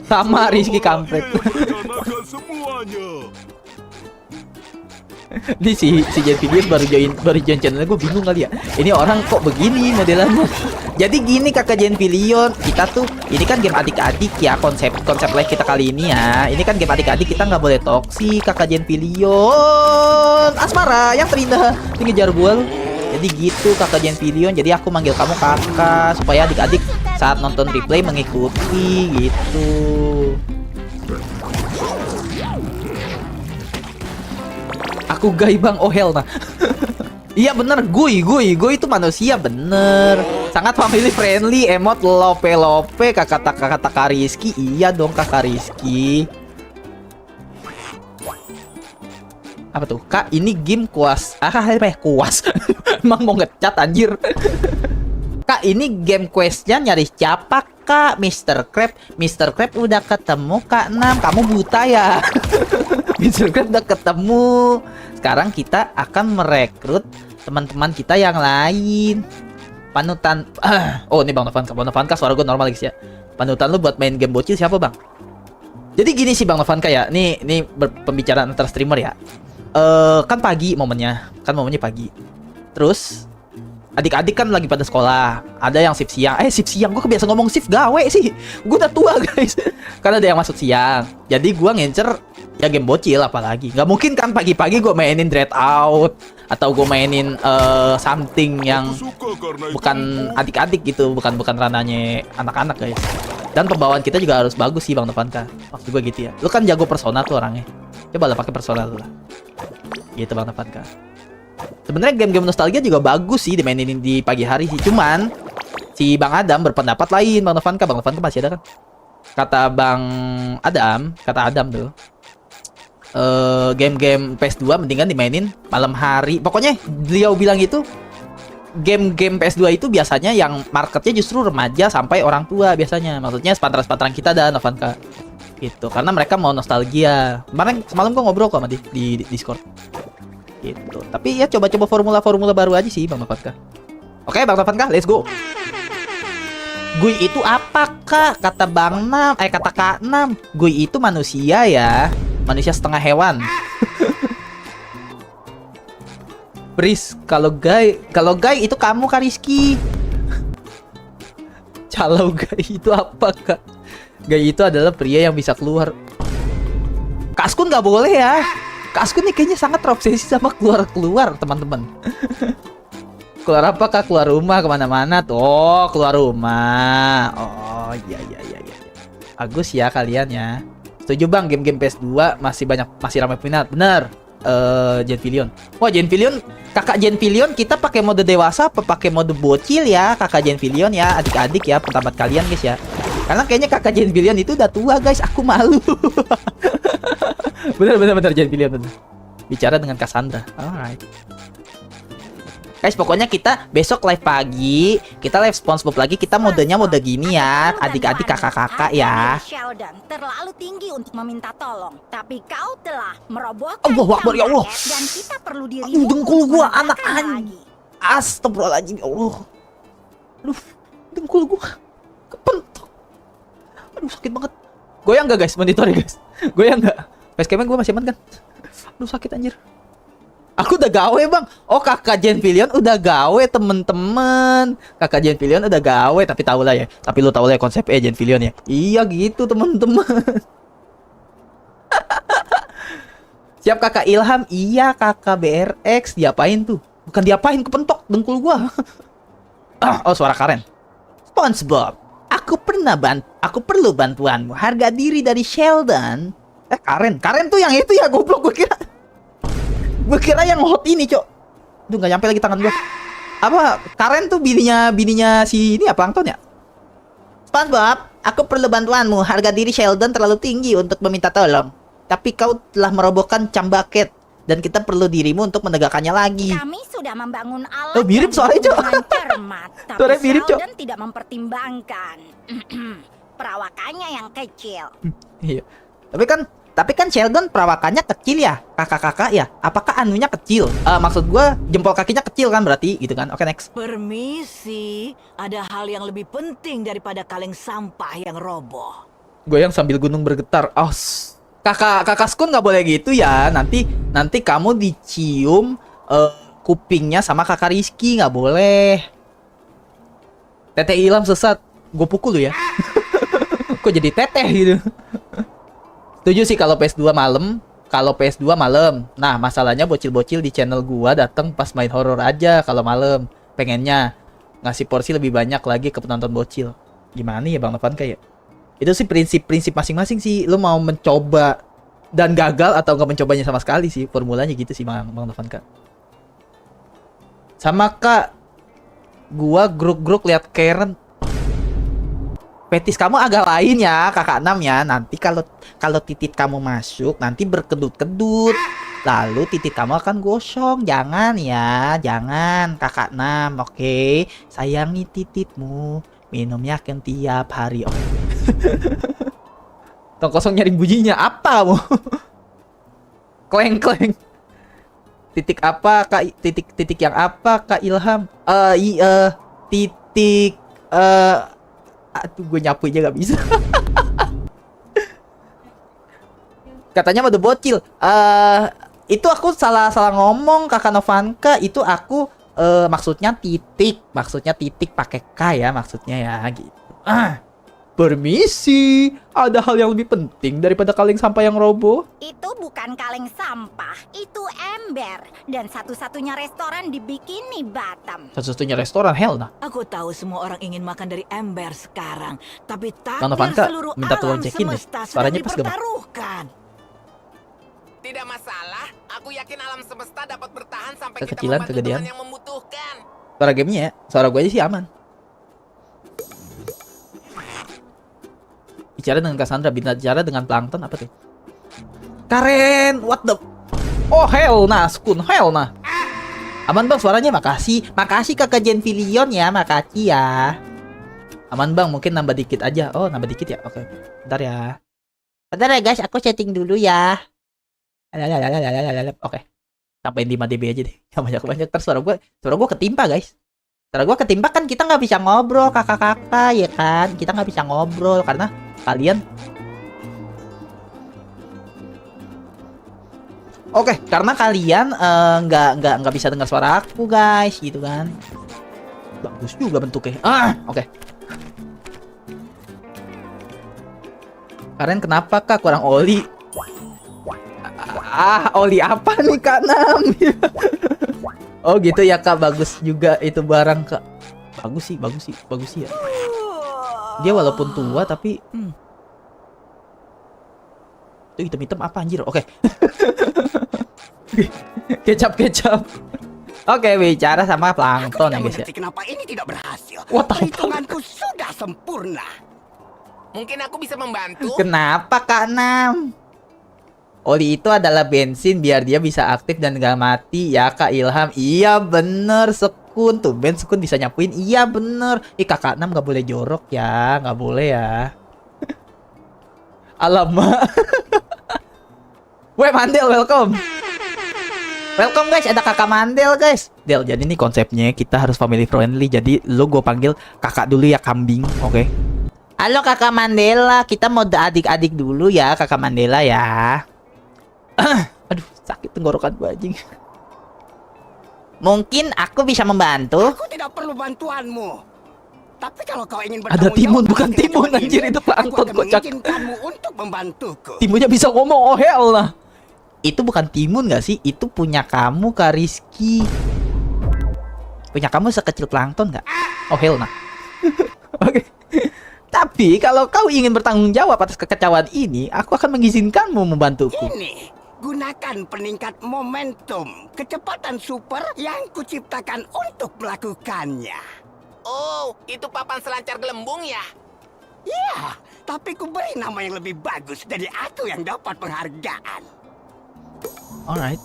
Sama Rizky kampret. Rencanakan semuanya. Ini si Genfilion baru join channel gue, bingung kali ya. Ini orang kok begini modelannya. Jadi gini Kakak Genfilion, kita tuh ini kan game adik-adik ya, konsep live kita kali ini ya. Ini kan game adik-adik, kita nggak boleh toksik Kakak Genfilion. Asmara yang terindah ngejar gua lu. Jadi gitu Kakak Genfilion. Jadi aku manggil kamu kakak supaya adik-adik saat nonton replay mengikuti gitu. Aku gay bang, oh hell nah. Iya bener, Guy itu manusia bener. Sangat family friendly, emot lope kakak Rizky. Iya dong Kakak Rizky. Apa tuh? Kak, ini game kuas. Kuas. Emang mau ngecat anjir. Kak, ini game questnya nyari siapa Kak? Mr. Crab udah ketemu Kak 6. Kamu buta ya? Mr. Crab udah ketemu. Sekarang kita akan merekrut teman-teman kita yang lain. Panutan. Oh, ini Bang Novanka suara gue normal guys ya. Panutan lu buat main game bocil siapa Bang? Jadi gini sih Bang Novanka ya. Nih pembicaraan antar streamer ya. Kan pagi momennya. Pagi. Terus adik-adik kan lagi pada sekolah. Ada yang shift siang. Shift siang. Gue kebiasa ngomong shift gawe sih. Gue udah tua guys. Karena ada yang masuk siang. Jadi gue ngincer ya game bocil apalagi. Nggak mungkin kan pagi-pagi gue mainin Dread Out. Atau gue mainin something yang bukan adik-adik gitu. Bukan ranahnya anak-anak guys. Dan pembawaan kita juga harus bagus sih Bang Novanka. Maksud gue gitu ya. Lu kan jago persona tuh orangnya. Coba lah pakai persona lu lah. Gitu Bang Novanka. Sebenarnya game-game nostalgia juga bagus sih dimainin di pagi hari sih. Cuman si Bang Adam berpendapat lain Bang Novanka. Bang Novanka masih ada kan? Kata Adam tuh. Game-game PS2 mendingan dimainin malam hari. Pokoknya beliau bilang gitu. Game-game PS2 itu biasanya yang marketnya justru remaja sampai orang tua biasanya. Maksudnya sepantaran-sepantaran kita dan Novanka. Gitu. Karena mereka mau nostalgia. Semalam gua ngobrol kok sama di Discord. Gitu. Tapi ya coba-coba formula baru aja sih Bang Novanka. Oke Bang Novanka, let's go. Guy itu apa Kak? Kata Bang Nam, kata Kak Nam. Guy itu manusia ya. Manusia setengah hewan. Pris, kalau gay itu kamu Kak Rizky. Kalau gay itu apa Kak? Gay itu adalah pria yang bisa keluar. Kak Askun nggak boleh ya. Kak Askun nih kayaknya sangat terobsesi sama keluar teman-teman. Keluar apa Kak? Keluar rumah kemana-mana tuh. Oh, keluar rumah. Oh iya. Bagus ya kalian ya. Setuju Bang, game-game PS2 masih ramai peminat. Bener. Genfilion. Wah, Genfilion, Kakak Genfilion kita pakai mode dewasa apa pakai mode bocil ya? Kakak Genfilion ya, adik-adik ya, pendapat kalian guys ya. Karena kayaknya Kakak Genfilion itu udah tua guys, aku malu. bener Genfilion bener. Bicara dengan Cassandra. Alright. Guys, pokoknya kita besok live pagi, kita live SpongeBob lagi, kita modenya mode gini ya, adik-adik kakak-kakak ya. Sheldon terlalu tinggi untuk meminta tolong, tapi kau telah merobohkan Allahu Akbar, ya Allah. dan kita perlu dirimu Aduh, dengkul untuk gua anak menegakkannya anjing. lagi. Astagfirullahaladzim, ya Allah. Aduh, dengkul gua kepentok. Aduh, sakit banget. Goyang gak guys, monitornya guys? Goyang gak? Facecamnya gua masih aman kan? Aduh, sakit anjir. Aku udah gawe bang. Oh kakak Jenvillion udah gawe temen-temen. Kakak Jenvillion udah gawe. Tapi tau lah ya. Tapi lu tau lah ya konsepnya Jenvillion ya. Iya gitu temen-temen. Siap kakak Ilham. Iya kakak BRX. Diapain tuh? Bukan diapain, kepentok dengkul gua. Oh suara Karen. SpongeBob, aku perlu bantuanmu. Harga diri dari Sheldon. Karen tuh yang itu ya, goblok gue kira. Gue kira yang hot ini, Cok. Duh, nggak nyampe lagi tangan gue. Apa? Karen tuh bininya si ini apa, Anton ya? SpongeBob, aku perlu bantuanmu. Harga diri Sheldon terlalu tinggi untuk meminta tolong. Tapi kau telah merobohkan Cambucket dan kita perlu dirimu untuk menegakkannya lagi. Kami sudah membangun alat Oh, mirip yang suaranya, Cok. dengan cermat, tapi Suaranya mirip, Cok. Sheldon tidak mempertimbangkan perawakannya yang kecil. Iya. Tapi kan Sheldon perawakannya kecil ya, kakak-kakak ya. Apakah anunya kecil? Maksud gue jempol kakinya kecil kan berarti gitu kan. Oke, next. Permisi, ada hal yang lebih penting daripada kaleng sampah yang roboh. Gue yang sambil gunung bergetar. Oh, kakak Skun nggak boleh gitu ya. Nanti kamu dicium kupingnya sama kakak Rizky, nggak boleh. Teteh Ilham sesat, gue pukul lu ya. Kok jadi teteh gitu? Setuju sih kalau PS2 malam. Nah, masalahnya bocil-bocil di channel gua datang pas main horor aja kalau malam. Pengennya ngasih porsi lebih banyak lagi ke penonton bocil. Gimana ya Bang Novan kayak? Itu sih prinsip masing-masing sih. Lu mau mencoba dan gagal atau nggak mencobanya sama sekali sih. Formulanya gitu sih Bang Novan Kak. Sama Kak, gua gruk-gruk lihat Karen. Petis kamu agak lain ya, kakak Nam ya. Nanti kalau titit kamu masuk, nanti berkedut-kedut. Lalu titit kamu akan gosong. Jangan ya, jangan kakak Nam. Oke, sayangi tititmu. Minumnya akan tiap hari. Oke. Tong kosong nyari bunyinya apa kamu? Kleng. Titik apa Kak? Titik yang apa Kak Ilham? Titik aduh, gue nyapu aja gak bisa. Katanya mode bocil. Itu aku salah ngomong kakak Novanka. Itu aku maksudnya titik pakai K ya maksudnya ya gitu. Permisi, ada hal yang lebih penting daripada kaleng sampah yang roboh. Itu bukan kaleng sampah, itu ember. Dan satu-satunya restoran di Bikini Bottom. Satu-satunya restoran, hell nah. Aku tahu semua orang ingin makan dari ember sekarang, tapi Bang takdir Novanka seluruh minta tolong alam cekin deh. semesta sedang Suaranya pas gak, Bang? dipertaruhkan. Tidak masalah, aku yakin alam semesta dapat bertahan sampai kita Kekecilan, membantu kegedean. Tuhan yang membutuhkan. Suara gamenya ya, suara gue aja sih aman. Bicara dengan Cassandra, bicara dengan Plankton apa tuh? Karen, what the? Oh hell nah, Skun, hell nah. Aman bang suaranya, makasih kakak Jenvillion ya, makasih ya. Aman bang, mungkin nambah dikit aja. Oh nambah dikit ya, oke. Bentar ya guys, aku setting dulu ya. Oke. Sampai 5 dB aja deh. Yang banyak terus suara gue ketimpa guys. Suara gue ketimpa kan kita nggak bisa ngobrol kakak-kakak ya kan. Kita nggak bisa ngobrol karena kalian. Oke, karena kalian nggak bisa dengar suara aku guys gitu kan. Bagus juga bentuknya. Oke. Karen kenapa kak kurang oli? Oli apa nih Kak Nam? Oh gitu ya Kak, bagus juga itu barang Kak. Bagus sih ya. Dia walaupun tua tapi itu hitam-hitam apa anjir? Oke. Kecap. Oke, bicara sama Plankton ya guys ya. Kenapa ini tidak berhasil? What the fuck? Perhitunganku sudah sempurna. Mungkin aku bisa membantu. Kenapa Kak Nam? Oli itu adalah bensin biar dia bisa aktif dan gak mati ya Kak Ilham. Iya bener Sekun. Tuh Ben Sekun bisa nyapuin. Iya bener. Kakak 6 gak boleh jorok ya. Gak boleh ya. Alamak. Weh Mandel welcome. Welcome guys, ada kakak Mandel guys. Del, jadi nih konsepnya kita harus family friendly. Jadi lo gue panggil kakak dulu ya kambing, oke? Halo kakak Mandela, kita mau adik-adik dulu ya kakak Mandela ya. Aduh, sakit tenggorokan gue anjing. Mungkin aku bisa membantu. Aku tidak perlu bantuanmu. Tapi kalau kau ingin Ada timun, bukan timun anjir, itu plankton kocak. mengizinkanmu untuk membantuku. Timunnya bisa ngomong, oh hell lah. Itu bukan timun gak sih? Itu punya kamu Kak Rizky. Punya kamu sekecil plankton gak? Oh hell nah. Oke. Tapi kalau kau ingin bertanggung jawab atas kekecewaan ini, aku akan mengizinkanmu membantuku. Ini, gunakan peningkat momentum, kecepatan super yang kuciptakan untuk melakukannya. Oh, itu papan selancar gelembung ya? Ya, tapi ku beri nama yang lebih bagus dari aku yang dapat penghargaan. Alright.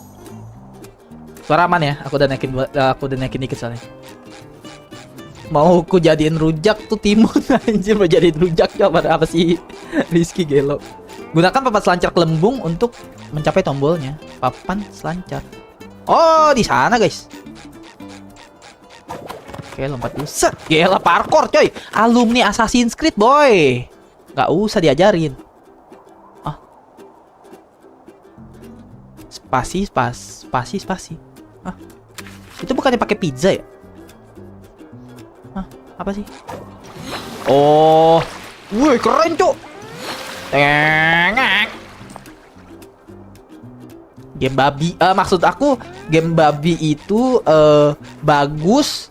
Suara aman ya? Aku udah naikin dikit soalnya. Mau ku jadiin rujak tuh timun anjir, mau jadiin rujak ya apa sih? Rizky gelo. Gunakan papan selancar gelembung untuk mencapai tombolnya. Papan selancar. Oh, di sana guys. Oke, lompat dulu. Set. Gila parkour coy. Alumni Assassin's Creed boy. Gak usah diajarin. Ah. Spasi. Ah. Itu bukannya pakai pizza ya? Hah, apa sih? Oh. Wih, keren, Cuk. Tengak. Game babi. Maksud aku game babi itu bagus,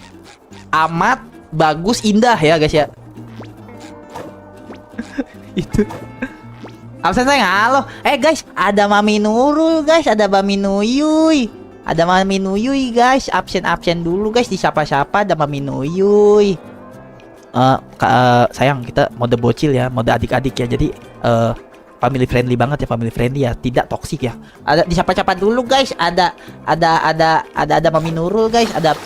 amat bagus, indah ya, guys ya. Itu. Absen saya halo. Guys, ada Mami Nurul, guys, ada Mami Nuyuy. Ada Mami Nuyuy, guys. Absen dulu, guys, disapa-sapa ada Mami Nuyuy. Sayang, kita mode bocil ya, mode adik-adik ya. Jadi family friendly banget ya, family friendly ya, tidak toksik ya. Ada disapa-sapa dulu, guys. Ada Mami Nurul, guys. Ada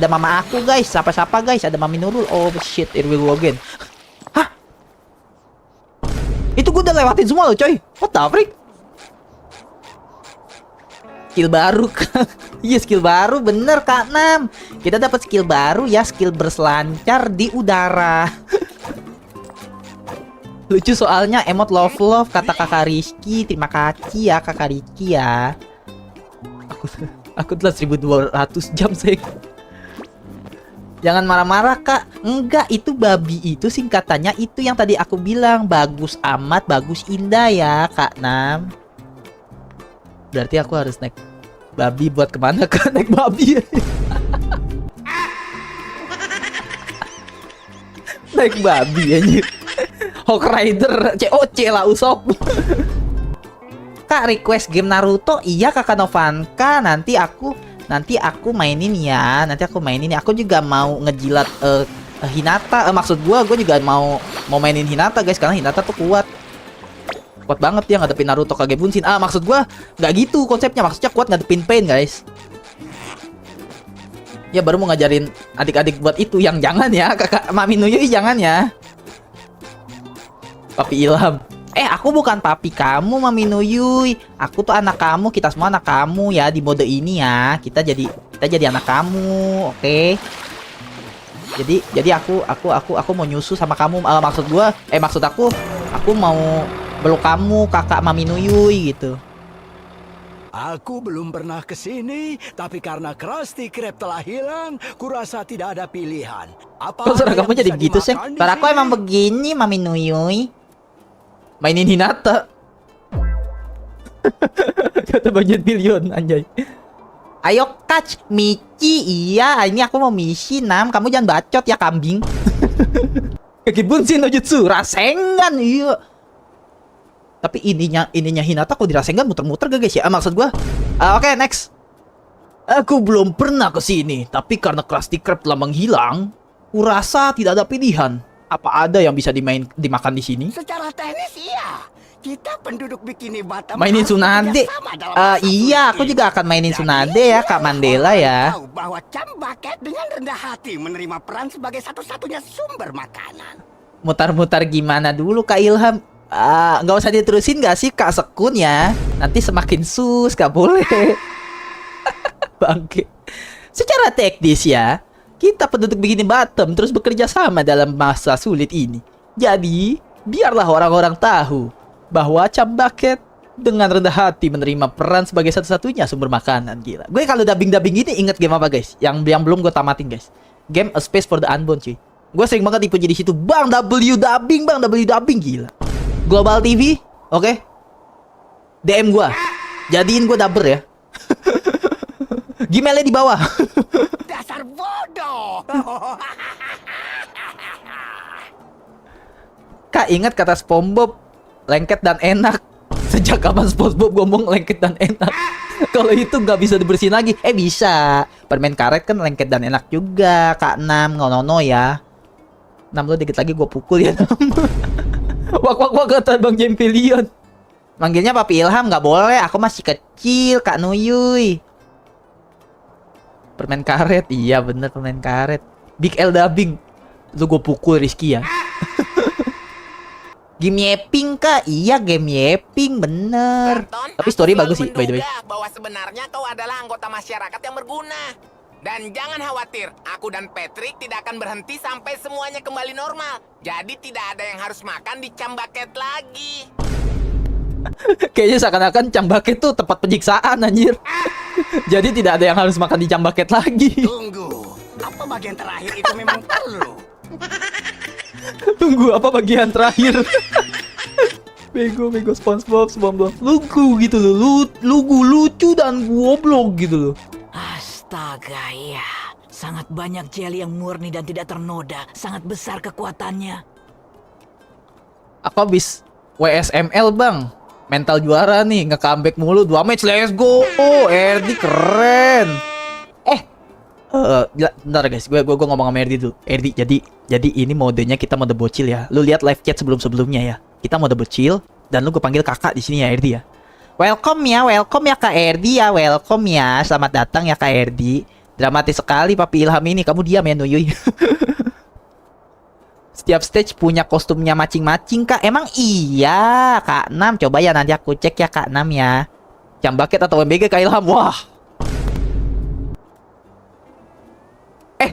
mama aku, guys. Sapa-sapa, guys. Ada Mami Nurul. Oh shit, it will go again. Hah? Itu gue udah lewatin semua loh, coy. What the freak? Skill baru, Kak. Iya, skill baru, bener Kak Nam. Kita dapat skill baru ya, skill berselancar di udara. Lucu soalnya emot love kata kakak Rizky. Terima kasih ya kakak Rizky ya. Aku telah 1200 jam sayang. Jangan marah-marah Kak. Enggak, itu babi itu singkatannya itu yang tadi aku bilang. Bagus amat, bagus indah ya Kak Nam. Berarti aku harus naik babi buat kemana Kak? Naik babi. Naik babi aja. Hawk Rider COC lah Usop. Kak request game Naruto. Iya Kakak Novanka. Nanti aku mainin ya. Aku juga mau ngejilat Hinata. Maksud gue juga mau mainin Hinata guys, karena Hinata tuh kuat banget ya ngadepin Naruto Kage Bunshin. Maksud gue nggak gitu konsepnya. Maksudnya kuat ngadepin Pain guys. Ya baru mau ngajarin adik-adik buat itu. Yang jangan ya Kakak Mami Nuyuy, jangan ya. Papi Ilham. Aku bukan papi kamu Mami Nuyuy. Aku tuh anak kamu. Kita semua anak kamu ya di mode ini ya. Kita jadi anak kamu, oke? Jadi aku mau nyusu sama kamu. Maksud aku mau beluk kamu kakak Mami Nuyuy gitu. Aku belum pernah ke sini, tapi karena Krusty Krab telah hilang, kurasa tidak ada pilihan. Kok suara kamu jadi begitu sih? Suara aku emang begini Mami Nuyuy. Mainin Hinata. Kata budget billion anjay. Ayo catch Michi. Iya, ini aku mau misi Nam. Kamu jangan bacot ya kambing. Kage Bunshin no Jutsu Rasengan. Iya. Tapi ininya Hinata kok dirasengan muter-muter gak guys ya? Maksud gua. Oke, next. Aku belum pernah ke sini, tapi karena Krusty Krab telah menghilang, kurasa tidak ada pilihan. Apa ada yang bisa dimakan di sini? Secara teknis iya. Kita penduduk Bikini Bottom Mainin harus Tsunade. bekerjasama dalam masa Iya, sulit aku ini. juga akan mainin Jadi, Tsunade ya, Kak Mandela orang ya. tahu bahwa Cambaket dengan rendah hati menerima peran sebagai satu-satunya sumber makanan. Mutar-mutar gimana dulu Kak Ilham? Nggak usah diterusin nggak sih Kak Sekun ya? Nanti semakin sus, nggak boleh. Bangke. Secara teknis ya, kita penduduk Bikini Bottom terus bekerja sama dalam masa sulit ini. Jadi, biarlah orang-orang tahu bahwa Cambaket dengan rendah hati menerima peran sebagai satu-satunya sumber makanan. Gila. Gue kalau dubbing-dubbing ini inget game apa guys? Yang belum gue tamatin guys. Game A Space for the Unborn cuy. Gue sering banget dipuji di situ. Bang W dubbing, Bang W dubbing gila. Global TV, oke? DM gue. Jadiin gue dubber ya. Gmailnya di bawah. Dasar bodoh. Kak ingat kata SpongeBob, lengket dan enak. Sejak kapan SpongeBob ngomong lengket dan enak? Kalau itu nggak bisa dibersihin lagi. Bisa. Permen karet kan lengket dan enak juga. Kak Nam, ngonono ya. Nam lo dikit lagi gue pukul ya Nam. Wak kata Bang Jempilion. Manggilnya Papi Ilham nggak boleh. Aku masih kecil Kak Nuyuy. Permen karet. Iya bener permen karet. Big L dubbing. Lu gue pukul Rizky ya. Game Yeping Kak. Iya game Yeping bener. Barton, Tapi aku story selalu bagus sih by the way. menduga bahwa sebenarnya kau adalah anggota masyarakat yang berguna. Dan jangan khawatir, aku dan Patrick tidak akan berhenti sampai semuanya kembali normal. Jadi tidak ada yang harus makan di Cambaket lagi. Kayaknya seakan-akan Cambaket tuh tempat penyiksaan anjir. Jadi tidak ada yang harus makan di Cambaket lagi. Tunggu, apa bagian terakhir itu memang perlu? Tunggu apa bagian terakhir? Bego SpongeBob lugu gitu loh. Lugu lucu dan goblok gitu loh. Astaga ya, sangat banyak jelly yang murni dan tidak ternoda. Sangat besar kekuatannya. Aku habis WSML bang. Mental juara nih, nge-comeback mulu 2 match, let's go. RD keren. Bentar guys, gue ngomong sama RD dulu. RD, jadi ini modenya kita mode bocil ya. Lu lihat live chat sebelumnya ya. Kita mode bocil dan lu gue panggil kakak di sini ya RD ya. Welcome ya Kak RD ya, welcome ya. Selamat datang ya Kak RD. Dramatis sekali Papi Ilham ini, kamu diam ya Nuyuy. Setiap stage punya kostumnya macing-macing Kak. Emang iya Kak Nam, coba ya nanti aku cek ya Kak Nam ya. Cambaket atau MBG Kak Ilham, wah.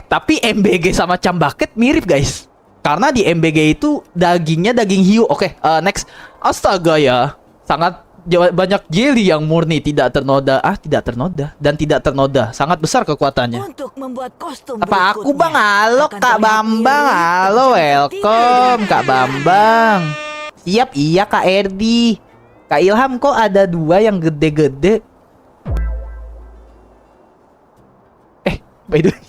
Tapi MBG sama Cambaket mirip guys. Karena di MBG itu dagingnya daging hiu. Oke, next. Astaga ya. Sangat banyak jelly yang murni tidak ternoda. Tidak ternoda dan tidak ternoda. Sangat besar kekuatannya. Untuk membuat kostum Apa aku berikutnya Bang? Halo akan Kak terlihat Bambang. mirip Halo, dengan welcome seperti Kak Bambang. Siap, iya Kak Erdi. Kak Ilham kok ada 2 yang gede-gede. By the way.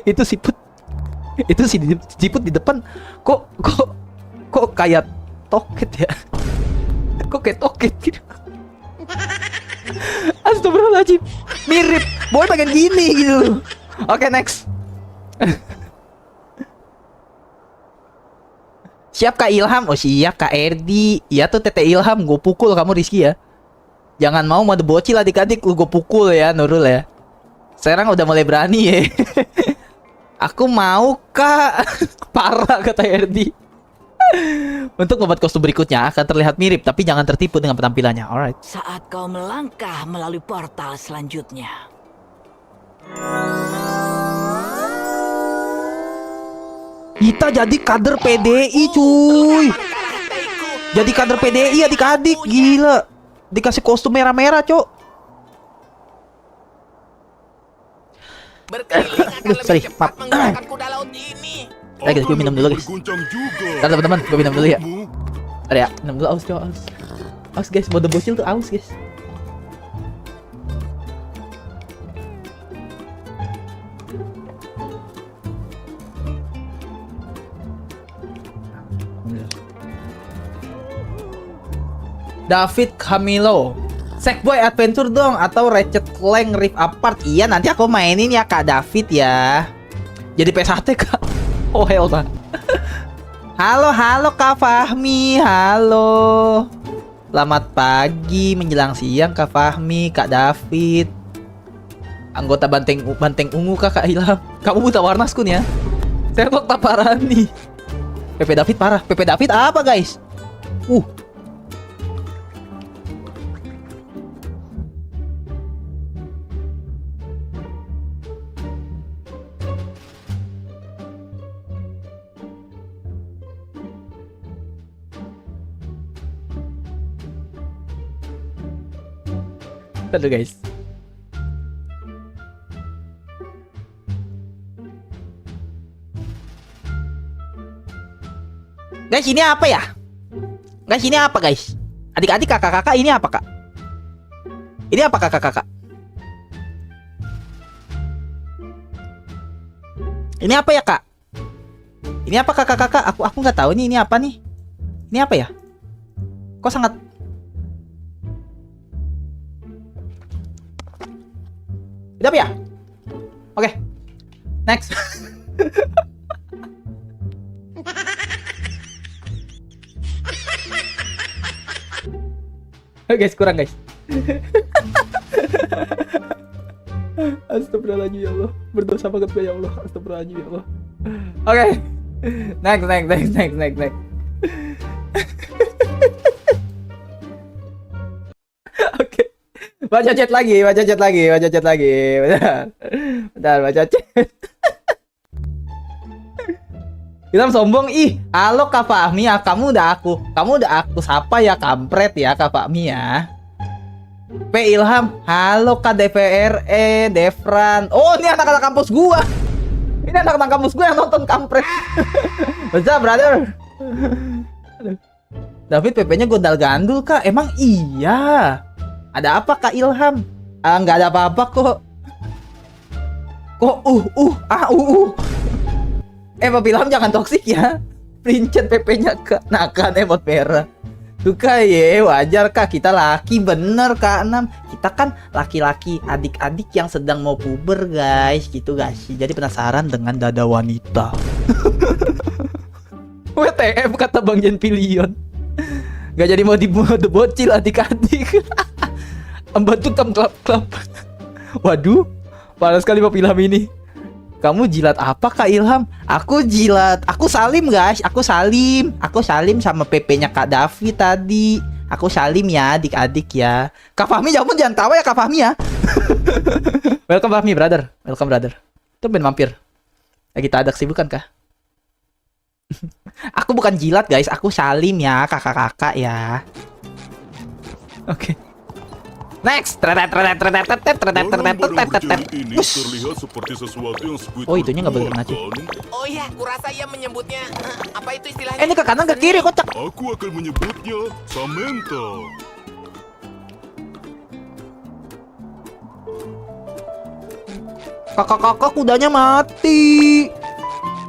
itu siput. Itu siput di depan kok kayak toket ya. Kok kayak toket gitu. Astagfirullahaladzim. Mirip. Boy pengen gini gitu. Oke, next. Siap Kak Ilham. Oh siap Kak Erdi. Iya tuh Tete Ilham. Gue pukul kamu Rizky ya. Jangan mau mode bocil adik-adik. Lu gue pukul ya Nurul ya. Sekarang udah mulai berani ya. Aku mau Kak. Parah kata Erdi. Untuk membuat kostum berikutnya akan terlihat mirip, tapi jangan tertipu dengan penampilannya. Alright. Saat kau melangkah melalui portal selanjutnya. Kita jadi kader PDI cuy. Jadi kader PDI adik-adik. Gila. Dikasih kostum merah-merah cok. Berkeliling akan lebih sorry, cepat maaf. menggunakan kuda laut ini. Guys, gue minum dulu guys. Berguncang juga. Ntar teman-teman, gue minum dulu ya. Kamu. Ada ya, minum dulu aus cok, aus. Aus guys, mode bocil tuh aus guys. David Camilo, Sackboy Adventure dong atau Ratchet Clank Rift Apart. Iya nanti aku mainin ya Kak David ya. Jadi PS1 Kak. Oh hell man. Halo Kak Fahmi, halo. Selamat pagi menjelang siang Kak Fahmi, Kak David. Anggota banteng ungu Kak Ilham. Kamu buta warna skun ya? Sherlock Taparani. Pepe David parah. Pepe David apa guys? Aduh guys. Guys, ini apa ya? Guys, ini apa guys? Adik-adik, kakak-kakak, ini apa kak? Ini apa kakak-kakak? Ini apa ya kak? Ini apa kakak-kakak? Aku nggak tahu nih ini apa nih? Ini apa ya? Kok sangat Udah ya? Oke. Next. Guys, kurang guys. Astagfirullahaladzim ya Allah. Berdosa banget gue ya Allah. Astagfirullahaladzim ya Allah. Oke. Next. Oke. Baca chat lagi. Bentar, baca chat. Ilham sombong, ih. Halo Kak Fahmi ya, kamu udah aku sapa ya, kampret ya Kak Fahmi ya. P Ilham, halo Kak DPRE, Devran. Oh, ini anak-anak kampus gua. Ini anak-anak kampus gua yang nonton kampret. What's up, brother? David PP-nya gondal gandul Kak. Emang iya. Ada apa Kak Ilham? Nggak ada apa-apa kok. Kok Papi Ilham jangan toksik ya. Princet PP-nya ke nakan emot merah. Tuh Kak ye, wajar Kak, kita laki bener Kak 6. Kita kan laki-laki, adik-adik yang sedang mau puber guys, gitu guys. Jadi penasaran dengan dada wanita. WTF kata Bang Jen Pilion. Gak jadi mau mode bocil adik-adik. Membantu klap-klap. Waduh, parah sekali Papi Ilham ini. Kamu jilat apa Kak Ilham? Aku salim guys. Aku salim sama PP-nya Kak David tadi. Aku salim ya adik-adik ya. Kak Fahmi jangan tawa ya Kak Fahmi ya. Welcome Fahmi brother. Welcome brother. Itu ben mampir. Lagi tak ada kesibukan kah? Aku bukan jilat guys. Aku salim ya kakak-kakak ya. Oke. Next. Orang baru kecil ini terlihat seperti sesuatu yang Squidward Oh, itunya nggak boleh kena, cuy. buat, kan? Oh iya, kurasa ia menyebutnya apa itu istilahnya? Ini ke kanan ke kiri kocak. Aku akan menyebutnya Samantha. Kakak-kakak kudanya mati.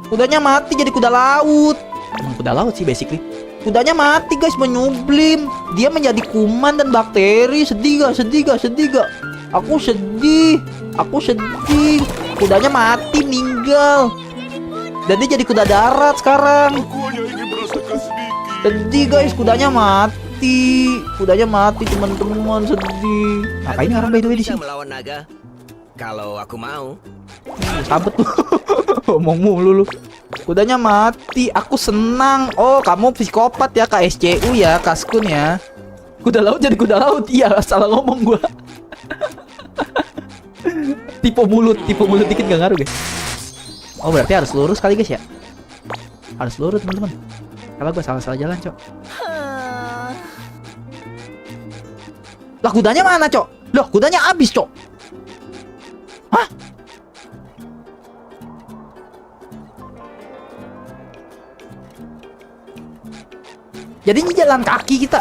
Kudanya mati jadi kuda laut. Emang kuda laut sih basically. Kudanya mati guys, menyublim. Dia menjadi kuman dan bakteri. Sedih gak? Aku sedih. Kudanya mati, meninggal. Dan dia jadi kuda darat sekarang. Aku hanya ingin merasakan sedikit. Sedih guys, kudanya mati. Teman-teman, sedih. Ngapain orang by the way di bisa sini? melawan naga kalau aku mau. Sabet lu. Ngomong mulu lu. Kudanya mati, aku senang. Oh, kamu psikopat ya Kak SCU ya, Kaskun ya. Kuda laut jadi kuda laut. Iya, salah ngomong gua. tipe mulut dikit gak ngaruh guys. Oh, berarti harus lurus kali guys ya. Harus lurus teman-teman. Kalau gua salah jalan, Cok. Lah kudanya mana, Cok? Loh, kudanya habis, Cok. Hah? Jadi ini jalan kaki kita.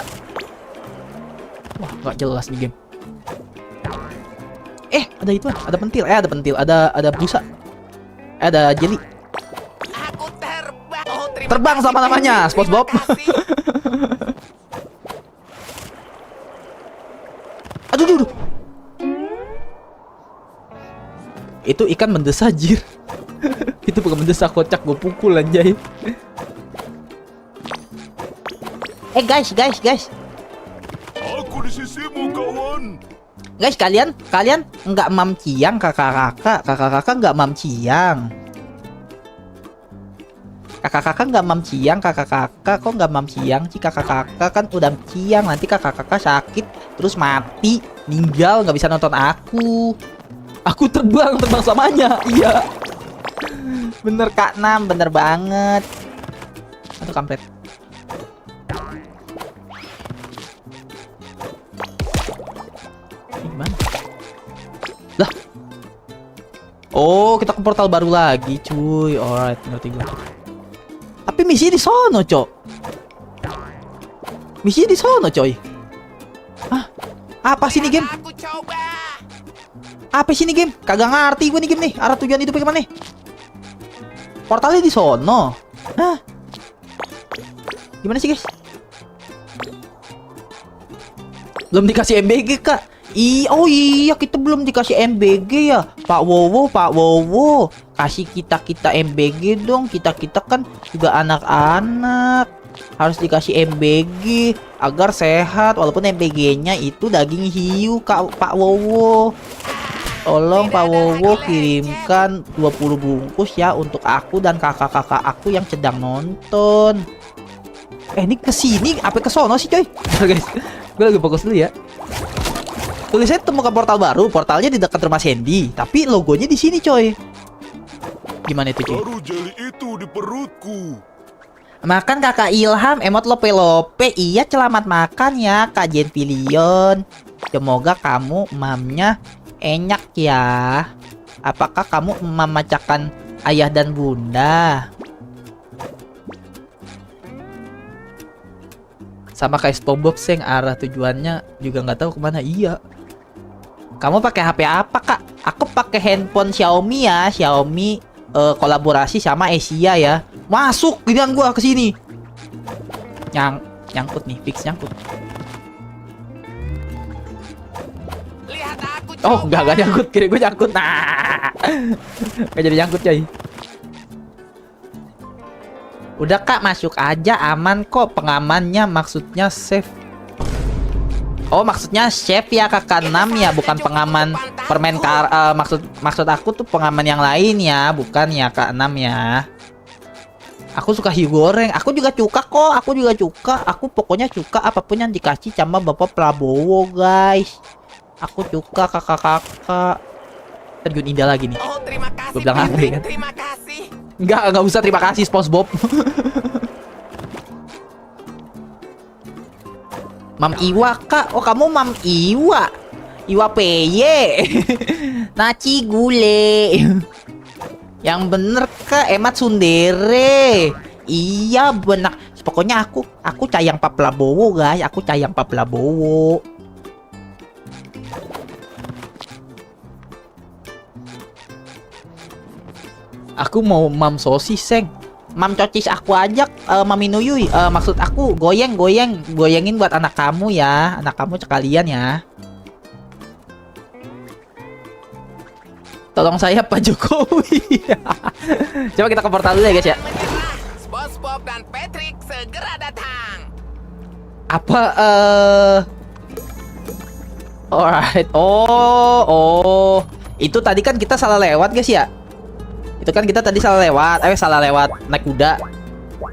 Wah, nggak jelas nih game. Ada itu, ada pentil, ada busa. Ada jelly. Aku terbang. Oh, Terbang sama namanya, SpongeBob. Aduh. Itu ikan mendesa jir. Itu bukan mendesa, kocak, gue pukul anjay. Guys. Aku di sisimu, kawan. Guys, kalian nggak mam ciang kakak-kakak nggak mam ciang. Kakak-kakak nggak mam ciang, kakak-kakak kok nggak mam ciang sih? Kakak-kakak kan udah ciang, nanti kakak-kakak sakit terus mati, meninggal, nggak bisa nonton aku. Aku terbang selamanya, iya. Bener Kak Nam, bener banget. Aduh kampret. Gimana? Lah. Oh, kita ke portal baru lagi, cuy. Alright, ngerti gue. Tapi misi di sono, Cok. Misi di sono, coy. Hah? Apa sih ini game? Aku coba. Apa sih ini game? Kagak ngerti gue nih game nih. Arah tujuan itu bagaimana nih? Portalnya di sono. Hah? Gimana sih, guys? Belum dikasih MBG, Kak. Oh iya, kita belum dikasih MBG ya. Pak Wowo. Kasih kita MBG dong. Kita kan juga anak-anak. Harus dikasih MBG agar sehat, walaupun MBG-nya itu daging hiu, Pak Wowo. Tolong Pak Wowo kirimkan 20 bungkus ya untuk aku dan kakak-kakak aku yang sedang nonton. Ini kesini apa ke sono sih, coy? Guys, gue lagi fokus dulu ya. Tulisnya temukan portal baru, portalnya di dekat rumah Sandy, tapi logonya di sini, coy. Gimana itu, coy? Baru jeli itu di perutku. Makan Kakak Ilham, emot lope-lope. Iya, selamat makan ya Kak Jenpilion. Semoga kamu mamnya enak ya. Apakah kamu memacakan ayah dan bunda? Sama kayak SpongeBob, Seng, arah tujuannya juga nggak tahu kemana. Iya. Kamu pakai HP apa, Kak? Aku pakai handphone Xiaomi ya. Xiaomi kolaborasi sama Asia ya. Masuk giliran gua ke sini. Nyangkut nih, fix nyangkut. Lihat aku coba. Oh, enggak nyangkut. Kira gue nyangkut. Nah. Enggak jadi nyangkut, coy. Udah Kak, masuk aja, aman kok. Pengamannya maksudnya safe. Oh, maksudnya chef ya Kakak Nam ya, bukan pengaman permen maksud aku tuh pengaman yang lain ya, bukan ya Kak Nam ya. Aku suka hiu goreng, aku juga cuka kok, aku pokoknya cuka apapun yang dikasih sama Bapak Prabowo, guys. Aku cuka kakak-kakak. Terjun indah lagi nih. Oh, terima kasih. Gue bilang apa ya? Terima kasih. Enggak usah terima kasih SpongeBob. Mam Iwa, Kak. Oh, kamu Mam Iwa. Iwa PY. Naci gule. Yang bener, Kak. Emat Sundere. Iya, benar. Pokoknya aku sayang Pak Prabowo, guys. Aku sayang Pak Prabowo. Aku mau mam sosis, Seng. Mam cocis aku ajak, Mami Nuyuy. Maksud aku goyengin buat anak kamu ya. Anak kamu sekalian ya. Tolong saya Pak Jokowi. Coba kita ke portal dulu ya, guys ya. SpongeBob dan Patrick segera datang. Apa alright. Oh. Itu tadi kan kita salah lewat, guys ya. Itu kan kita tadi salah lewat naik kuda.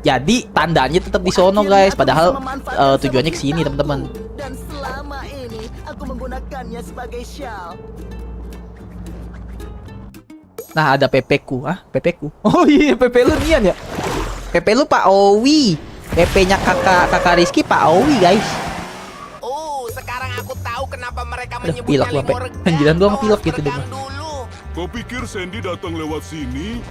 Jadi tandanya tetap di sono, guys. Padahal tujuannya ke sini, teman-teman. Dan selama ini aku menggunakannya sebagai shawl. Nah, ada PP ku. PP ku. Oh iya, PP lu Nian ya. PP lu Pak Owi. PP-nya kakak Rizky Pak Owi, guys. Sekarang aku tahu kenapa mereka Aduh, menyebutnya pilek gua, Pe. Limurga. Anjiran doang Kau pilek harus gitu deh meredam gua. dulu. Kau pikir Sandy datang lewat sini?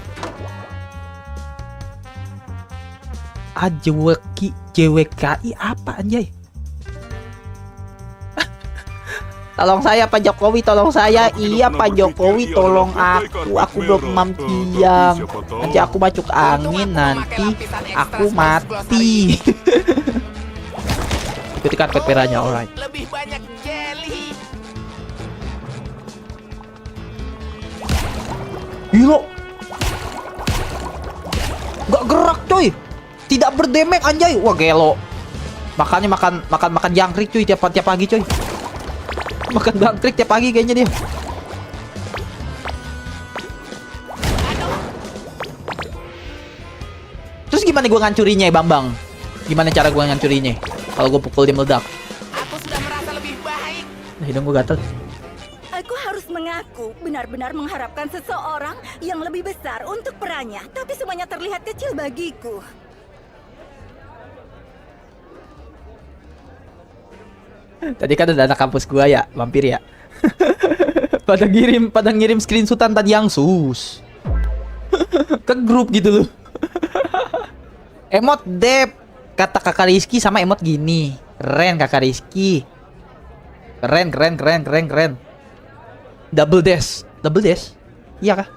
JWKI apa anjay? Tolong saya Pak Jokowi, tolong saya. Iya Pak Jokowi, tolong aku belum mam tiang. Nanti aku masuk angin, nanti aku mati. Ikuti karpet merahnya, alright. Lebih banyak jelly. Gila. Gak gerak coy. Tidak berdamage anjay. Wah gelo. Makannya makan jangkrik cuy tiap pagi cuy. Makan jangkrik tiap pagi kayaknya dia. Terus gimana gua ngancurinnya ya Bambang? Gimana cara gua ngancurinnya? Kalau gua pukul dia meledak. Aku sudah merasa lebih baik. Nah, hidung gua gatel. Aku harus mengaku, benar-benar mengharapkan seseorang yang lebih besar untuk perannya, tapi semuanya terlihat kecil bagiku. Tadi kan ada anak kampus gua ya, vampir ya. pada ngirim screenshotan tadi yang sus. Ke grup gitu loh. Emot Dep kata kakak Rizky sama emot gini. Keren kakak Rizky. Keren. Double dash. Iya kah?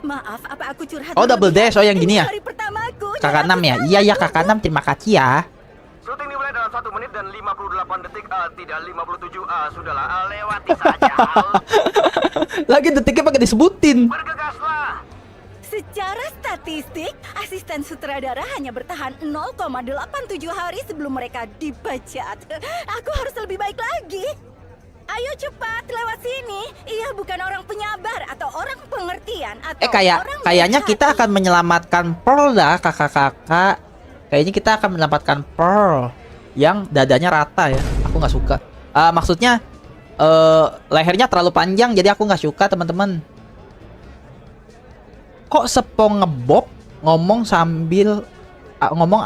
Maaf, apa aku curhat? Oh, double dash. Oh, yang gini ya? Hari pertamaku. Kakak 6 ya? Iya kakak 6, terima kasih ya. Syuting dimulai dalam 1 menit dan 58 detik. Tidak 57. Sudahlah, lewati saja. Lagi detiknya pakai disebutin. Bergegaslah. Secara statistik, asisten sutradara hanya bertahan 0,87 hari sebelum mereka dipecat. Aku harus lebih baik lagi. Ayo cepat lewat sini. Ia bukan orang penyabar atau orang pengertian atau kayaknya kita akan menyelamatkan Pearl dah kakak-kakak. Kayaknya kita akan menyelamatkan Pearl yang dadanya rata ya. Aku nggak suka. Maksudnya lehernya terlalu panjang jadi aku nggak suka teman-teman. Kok Sepong ngebob ngomong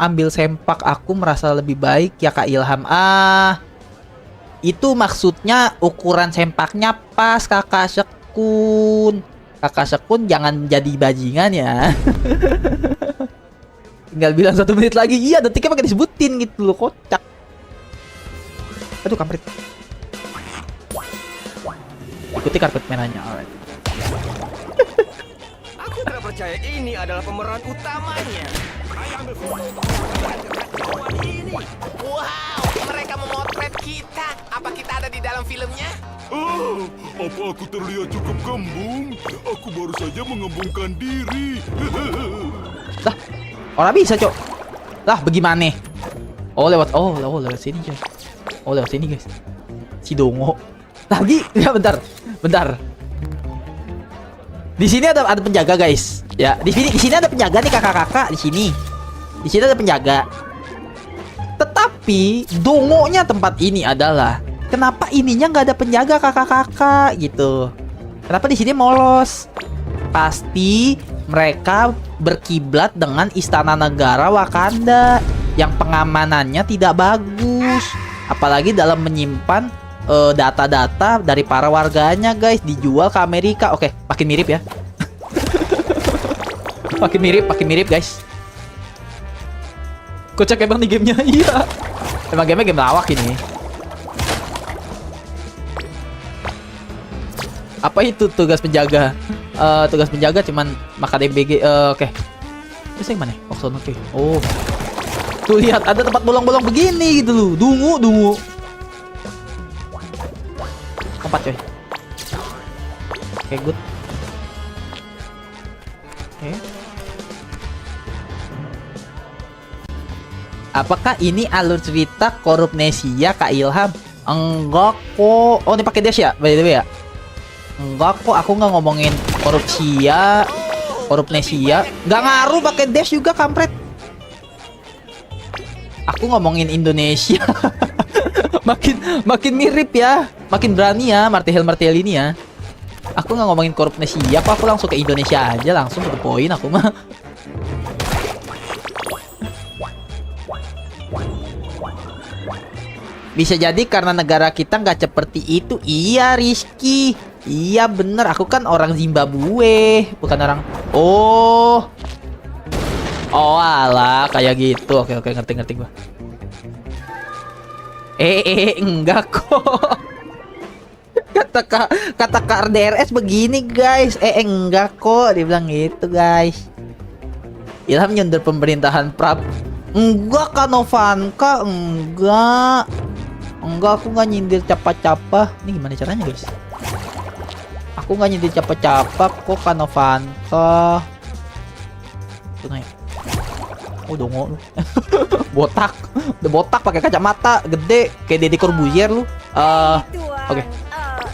ambil sempak aku merasa lebih baik ya Kak Ilham. Itu maksudnya ukuran sempaknya pas Kakak Sekun. Kakak Sekun jangan jadi bajingan ya. Tinggal bilang 1 menit lagi. Iya, detiknya pakai disebutin gitu loh, kocak. Aduh, kampret. Ikuti karpet merahnya. Alright. Aku tidak percaya ini adalah pemeran utamanya. Wow, mereka memotret kita. Apa kita ada di dalam filmnya? Apa aku terlihat cukup gembung? Aku baru saja mengembungkan diri. Lah, orang bisa, Cok. Lah, bagaimana? Lewat sini, coy. Lewat sini, guys. Si Dongo. Lagi, ya bentar. Di sini ada penjaga, guys. Ya, di sini ada penjaga nih kakak-kakak di sini. Di sini ada penjaga. Tetapi dongonya tempat ini adalah kenapa ininya nggak ada penjaga kakak-kakak gitu? Kenapa di sini molos? Pasti mereka berkiblat dengan istana negara Wakanda yang pengamanannya tidak bagus, apalagi dalam menyimpan data-data dari para warganya, guys, dijual ke Amerika. Oke, makin mirip ya. makin mirip, guys. Kocak emang nih gamenya. Iya, emang gamenya game lawak ini. Apa itu tugas penjaga? Tugas penjaga cuman makan MBG. Oke. Terus yang mana? Oh, sono cuy. Oh. Tuh lihat ada tempat bolong-bolong begini gitu loh. Dungu. Empat coy. Oke, good. Oke. Apakah ini alur cerita Korupnesia Kak Ilham? Enggak kok. Oh, ini pakai dash ya? By the way ya. Enggak kok, aku nggak ngomongin Korupnesia. Nggak ngaruh pakai dash juga, kampret. Aku ngomongin Indonesia. makin mirip ya. Makin berani ya Martel ini ya. Aku nggak ngomongin Korupnesia, aku langsung ke Indonesia aja, langsung ke poin aku mah. Bisa jadi karena negara kita nggak seperti itu. Iya, Rizky. Iya bener, aku kan orang Zimbabwe, bukan orang. Oh alah, kayak gitu. Oke, ngerti gua. Enggak kok. Kata Kak RDRS begini, guys. Enggak kok, dia bilang gitu, guys. Ilham nyender pemerintahan Prab. Enggak, Kak Novanka, enggak, aku nggak nyindir capa-capa. Ini gimana caranya, guys? Aku nggak nyindir capa-capa kok, Kak Novanka. Tuh, Oh dongo lu. Botak. Udah botak pakai kacamata gede kayak Deddy Corbuzier lu. Tuan, Oke.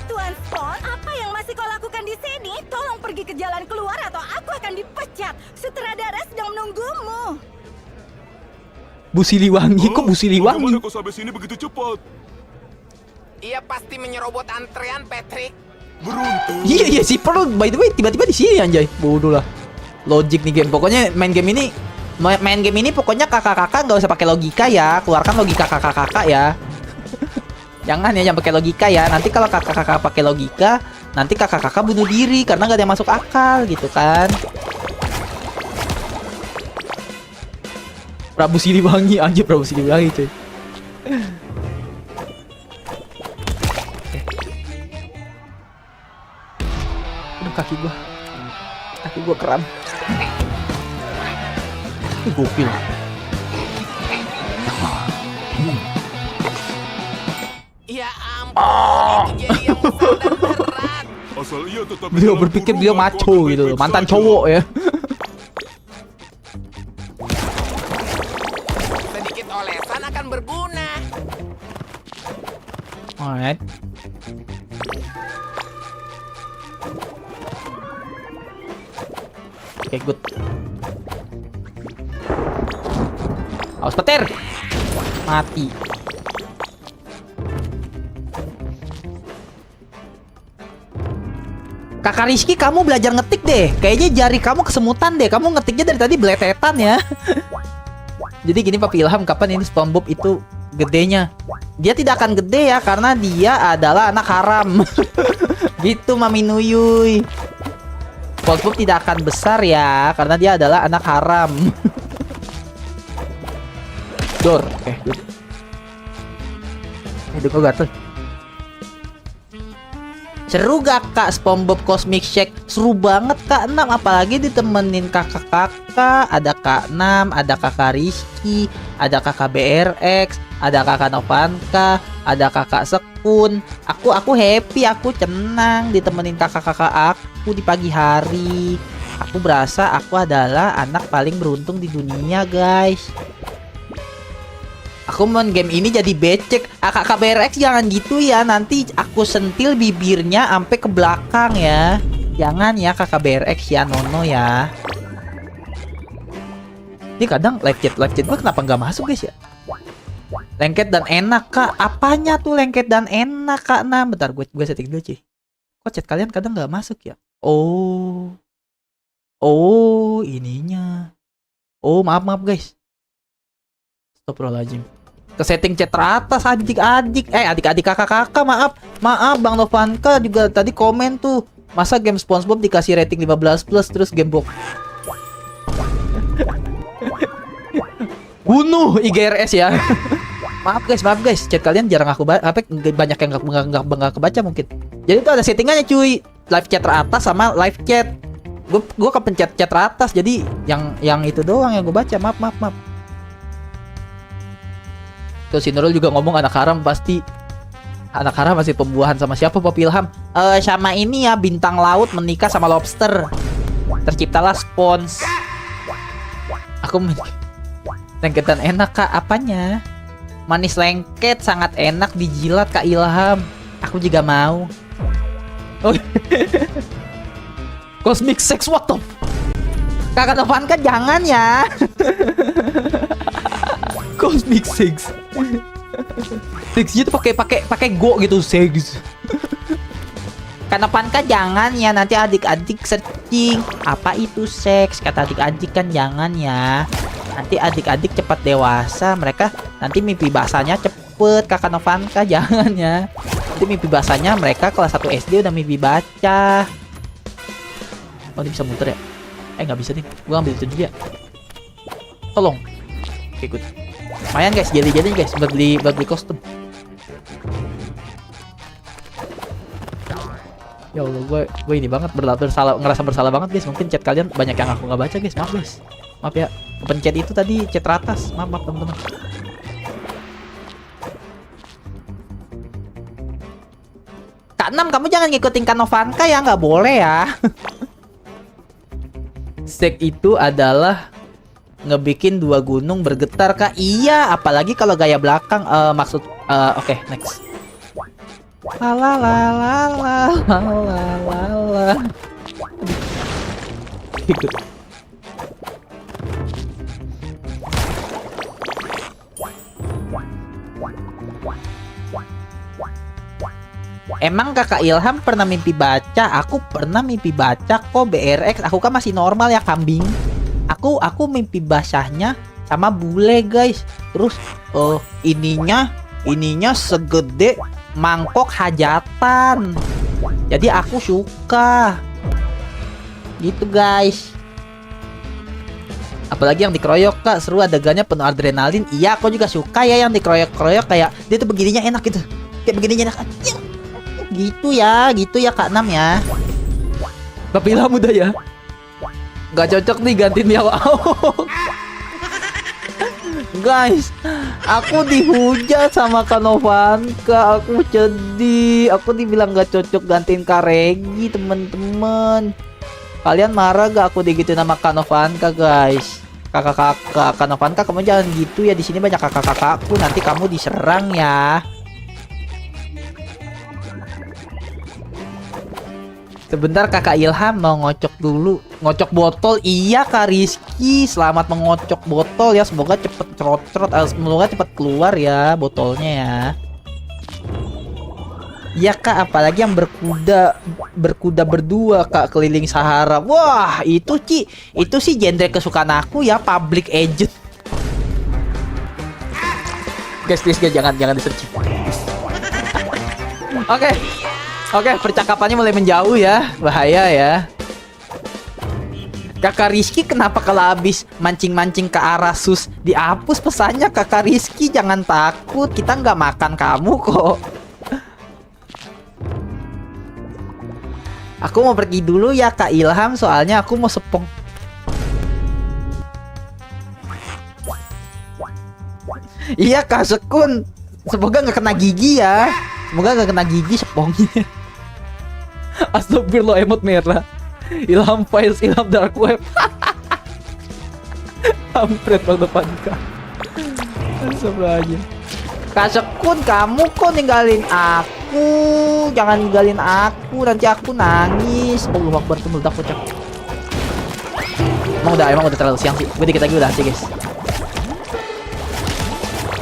Tuan Spawn, apa yang masih kau lakukan di sini? Tolong pergi ke jalan keluar atau aku akan dipecat. Sutradara sedang menunggumu. Bu Siliwangi, kok Bu Siliwangi? Bagaimana kau sampai sini begitu cepat? Ia pasti menyerobot antrean, Patrick. Beruntung. Iya si Pearl by the way tiba-tiba di sini anjay. Bodoh lah. Logik nih game. Pokoknya main game ini pokoknya kakak-kakak nggak usah pakai logika ya. Keluarkan logika kakak-kakak ya. Jangan pakai logika ya. Nanti kalau kakak-kakak pakai logika, nanti kakak-kakak bunuh diri karena nggak ada yang masuk akal gitu kan. Prabu Siliwangi anjir, Prabu Siliwangi cuy. Aduh kaki gua kram. Ini gokil. Ya ampun, itu jadi yang besar dan berat. Asal ia tetap di Beliau dalam berpikir kurungan beliau maco kau gitu loh, baik-baik mantan saja. cowok ya. Sedikit olesan akan berguna. Alright. Oke, good. Awas petir. Mati. Kakak Rizky, kamu belajar ngetik deh. Kayaknya jari kamu kesemutan deh. Kamu ngetiknya dari tadi beletetan ya. Jadi gini Papi Ilham, kapan ini SpongeBob itu gedenya? Dia tidak akan gede ya, karena dia adalah anak haram. Gitu Mami Nuyuy. SpongeBob tidak akan besar ya, karena dia adalah anak haram. Dor, oke, good. Itu kok gatel. Seru gak Kak SpongeBob Cosmic Shake? Seru banget Kak 6, apalagi ditemenin kakak-kakak. Ada Kak 6, ada Kakak Rizky, ada Kakak BRX, ada Kakak Novanka, ada Kakak Sekun. Aku happy, aku senang ditemenin kakak-kakak aku di pagi hari. Aku berasa aku adalah anak paling beruntung di dunia, guys. Aku main game ini jadi becek. Kakak BRX jangan gitu ya. Nanti aku sentil bibirnya sampai ke belakang ya. Jangan ya Kakak BRX ya, Nono ya. Ini kadang live chat gue kenapa nggak masuk guys ya? Lengket dan enak Kak. Apanya tuh lengket dan enak Kak? Nah, bentar gue setting dulu cuy. Kok chat kalian kadang nggak masuk ya? Oh, ininya. Oh, maaf guys. Astagfirullahaladzim. Ke setting chat teratas adik-adik kakak-kakak, maaf Bang Novanka juga tadi komen tuh, masa game SpongeBob dikasih rating 15+ terus game box bunuh IGRS ya. maaf guys, chat kalian jarang aku baca, banyak yang nggak kebaca mungkin. Jadi itu ada settingannya cuy, live chat teratas sama live chat. Gue kepencet chat teratas, jadi yang itu doang yang gue baca. Maaf. Terus si Nurul juga ngomong anak haram pasti. Anak haram masih pembuahan sama siapa Papi Ilham? Sama ini ya, bintang laut menikah sama lobster. Terciptalah spons. Aku lengket dan enak Kak, apanya? Manis lengket sangat enak dijilat Kak Ilham. Aku juga mau. Oh. Cosmic sex what the? Kakak Novanka jangan ya. Cosmic sex. Sexnya tuh pakai go gitu, sex. Karena Panka jangan ya, nanti adik-adik searching apa itu seks. Kata adik-adik kan jangan ya. Nanti adik-adik cepat dewasa, mereka nanti mimpi bahasanya cepet. Kakak Novanka jangan ya. Nanti mimpi bahasanya mereka kelas 1 SD udah mimpi baca. Oh, ini bisa muter ya? Nggak bisa nih, gua ambil itu juga. Tolong. Oke, good. Lumayan guys, jadi guys buat beli kostum. Ya Allah, gue ini banget ngerasa bersalah banget guys. Mungkin chat kalian banyak yang aku nggak baca guys. Maaf guys, maaf ya. Pencet itu tadi chat teratas. Maaf teman-teman. Kak 6, kamu jangan ngikutin Kak Novanka ya, nggak boleh ya. Sek itu adalah ngebikin dua gunung bergetar kak. Iya, apalagi kalau gaya belakang. Maksud oke, next. La la la la la la la la la. Ikut. Emang kakak Ilham pernah mimpi baca? Aku pernah mimpi baca kok BRX. Aku kan masih normal ya kambing. Aku mimpi basahnya sama bule guys. Terus ininya segede mangkok hajatan. Jadi aku suka. Gitu guys. Apalagi yang dikeroyok kak, seru adegannya penuh adrenalin. Iya, aku juga suka ya yang dikeroyok-keroyok kayak dia tuh begininya enak gitu. Kayak begininya enak. Gitu ya Kak Nam ya. Tapi lah muda ya. Gak cocok nih gantiin Miao Aok. Guys, aku dihujat sama Kanovanka. Aku sedih. Aku dibilang gak cocok gantiin Kak Regi, temen-temen. Kalian marah gak aku digituin sama Kanovanka guys? Kakak-kakak Kanovanka, kamu jangan gitu ya. Di sini banyak kakak-kakakku. Nanti kamu diserang ya. Sebentar kakak Ilham mau ngocok dulu. Ngocok botol. Iya Kak Rizky, selamat mengocok botol ya. Semoga cepet cerot-cerot. Semoga cepet keluar ya botolnya ya. Iya Kak, apalagi yang berkuda berdua Kak keliling Sahara. Wah itu sih genre kesukaan aku ya, public agent. Guys please guys, jangan di-search. Oke, percakapannya mulai menjauh ya. Bahaya ya. Kakak Rizky kenapa kalau habis mancing-mancing ke arah sus dihapus pesannya? Kakak Rizky jangan takut, kita nggak makan kamu kok. Aku mau pergi dulu ya Kak Ilham, soalnya aku mau sepong. Iya Kak Sekun, semoga nggak kena gigi ya. Semoga nggak kena gigi sepongnya. Astagfirullah, emot merah. Ilham Files, Ilham Dark Web. Kampret bang depan Kak. Astagfirullahaladzim. Kak Sekun, kamu kok ninggalin aku? Jangan ninggalin aku, nanti aku nangis. Allahu Akbar, tuh meledak kocak. Emang udah terlalu siang sih. Gue dikit lagi udah sih guys.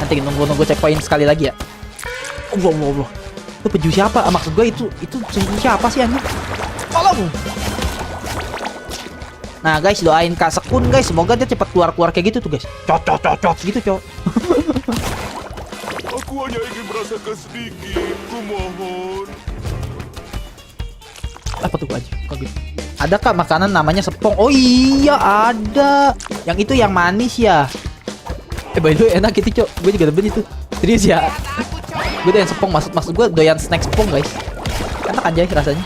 Nanti nunggu checkpoint sekali lagi ya. Allah. Itu peju siapa? Maksud gue itu siapa sih anjing? Tolong. Nah guys, doain Kak Sekun guys, semoga dia cepat keluar kayak gitu tuh guys. Cocok gitu cowok. Aku hanya ingin merasakan sedikit, kumohon. Apa tuh aja? Kok gitu? Ada Kak makanan namanya sepong. Oh iya ada. Yang itu yang manis ya. By the way enak itu cok. Gue juga demen itu. Serius ya. Gue doyan sepong, maksud gue doyan snack sepong guys. Enak aja rasanya.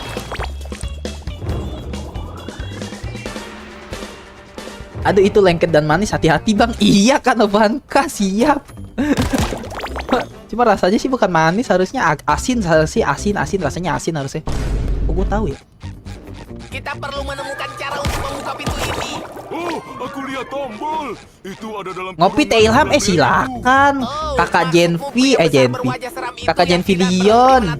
Aduh itu lengket dan manis, hati-hati bang. Iya kan Novanka, siap. Cuma rasanya sih bukan manis, harusnya asin, rasanya asin harusnya. Oh gue tahu ya. Kita perlu menemukan cara untuk membuka pintu ini. Oh, aku lihat tombol. Itu ada dalam Ngopi Teh Ilham, silakan. Kakak Genvi, Kakak Genvi Leon.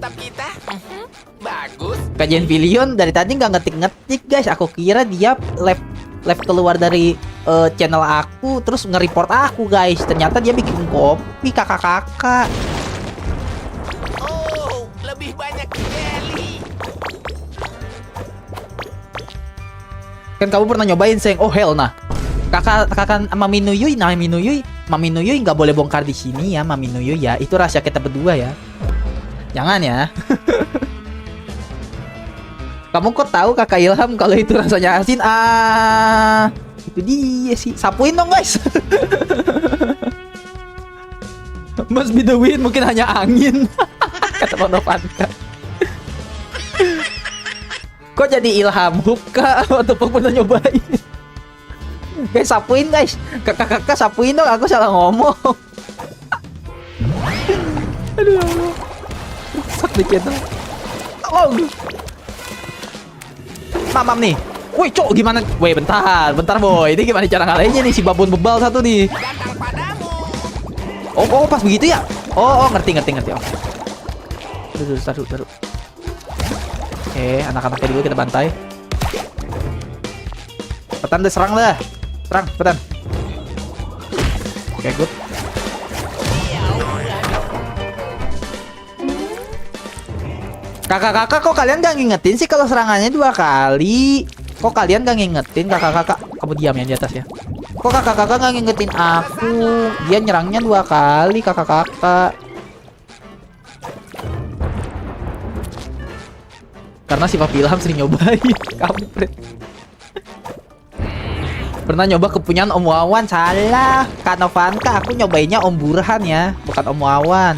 Bagus. Kak Genvi Leon dari tadi nggak ngetik guys. Aku kira dia live keluar dari channel aku, terus nge-report aku guys. Ternyata dia bikin kopi kakak-kakak. Oh, lebih banyak jelly. Kan kamu pernah nyobain Seng? Oh hell nah. Kakak Mami Nuyuy nggak boleh bongkar di sini ya Mami Nuyuy ya. Itu rahasia kita berdua ya. Jangan ya. Kamu kok tahu Kakak Ilham kalau itu rasanya asin? Itu dia sih. Sapuin dong guys. Must be the wind, mungkin hanya angin. Kata Bang Novanka. Kok jadi Ilham Kak? Waktu pernah nyobain. Guys, sapuin guys. Kakak sapuin dong, aku salah ngomong. Aduh. Rusak dikit dong. Tolong. Mamam nih. Woi, cok, gimana? Woi, bentar boy. Ini gimana cara ngalahinnya nih si babon bebal satu nih? Datang padamu. Oh, pas begitu ya? Oh, ngerti. Oke. Taruh. Oke, anak-anaknya dulu kita bantai. Cepetan deh, serang. Cepetan. Oke, good. Kakak-kakak, kok kalian gak ngingetin sih kalau serangannya 2 kali? Kok kalian gak ngingetin kakak-kakak? Kamu diam ya di atas ya. Kok kakak-kakak gak ngingetin aku? Dia nyerangnya 2 kali kakak-kakak. Karena si Papi Ilham sering nyobain. Kampret. Pernah nyoba kepunyaan Om Wawan. Salah, Kak Novanka. Aku nyobainnya Om Burhan ya, bukan Om Wawan.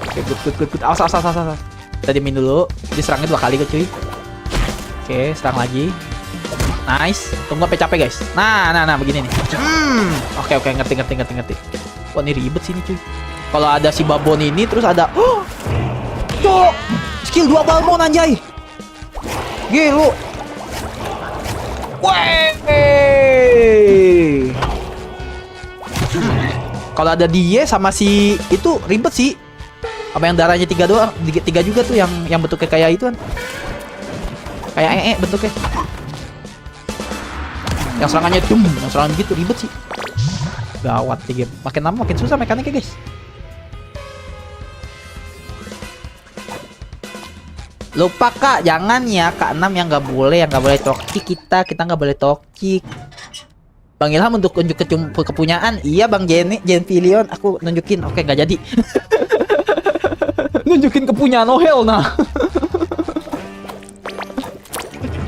Oke, good. Awas. Kita diemin dulu. Diserangnya 2 kali kok cuy. Oke, serang lagi. Nice. Tunggu sampai capek guys. Nah, begini nih. Oke, ngerti. Wah, ini ribet sini cuy. Kalau ada si babon ini terus ada cok, skill 2 balmon anjay. Gila. Wey. Kalau ada dia sama si itu ribet sih. Apa yang darahnya 3 doang, 3 juga tuh yang bentuknya kayak itu kan. Kayak bentuknya. Yang serangannya yang serangan gitu ribet sih. Gawat di game. Makin lama makin susah mekaniknya guys. Lupa kak, jangan ya kak 6 yang nggak boleh toxic kita nggak boleh toxic. Bang Ilham untuk unjuk kepunyaan. Iya Bang Jenfilion, aku nunjukin. Oke, nggak jadi. Nunjukin kepunyaan Ohel nah.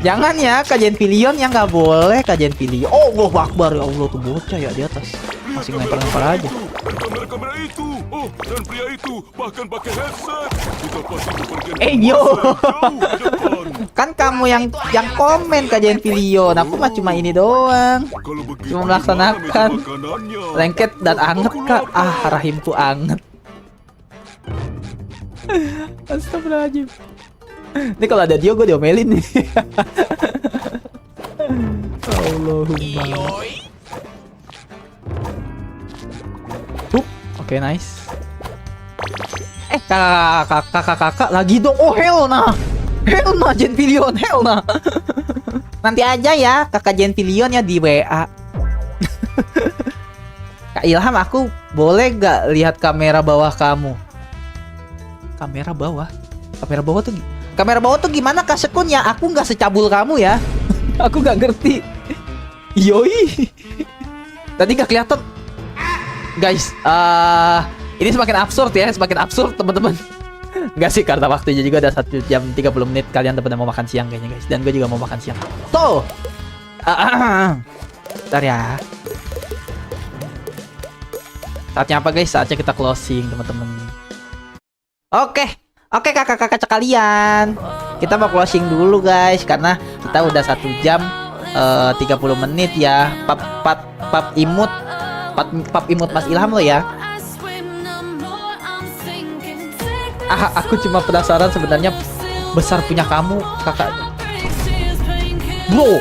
Jangan ya Kak Jenfilion yang nggak boleh Kak Jenfilion. Oh, Allah Akbar ya Allah tuh bocah ya di atas. Masih ngelempar aja. Kamera itu. Oh, dan pria itu bahkan pakai headset. Kita pasti bepergian. Yo. Kan kamu yang komen Kak Jenfilion. Aku mah cuma ini doang. Kalau begitu Cuma melaksanakan makanannya. lengket dan anget Kak. Rahimku anget. Astagfirullahaladzim. Ini kalau ada dia gue diomelin nih. Allahumma. Oke, nice. Kakak lagi dong. Oh, hell nah Jenfilion, hell nah. Nanti aja ya kakak Jenfilion ya di WA. Kak Ilham, aku boleh gak lihat kamera bawah kamu? Kamera bawah tuh gimana Kak Sekun ya? Aku nggak secabul kamu ya. Aku nggak ngerti. Yoi. Tadi nggak kelihatan. Guys, ini semakin absurd teman-teman. Nggak sih, karena waktunya juga udah 1 jam 30 menit. Kalian udah mau makan siang kayaknya guys. Dan gue juga mau makan siang. Tuh. Bentar ya. Saatnya apa guys? Saatnya kita closing teman-teman. Oke kakak-kakak sekalian, kita mau closing dulu guys karena kita udah 1 jam 30 menit ya. Pap imut Mas Ilham lo ya. Aku cuma penasaran sebenarnya besar punya kamu kakak. Bro,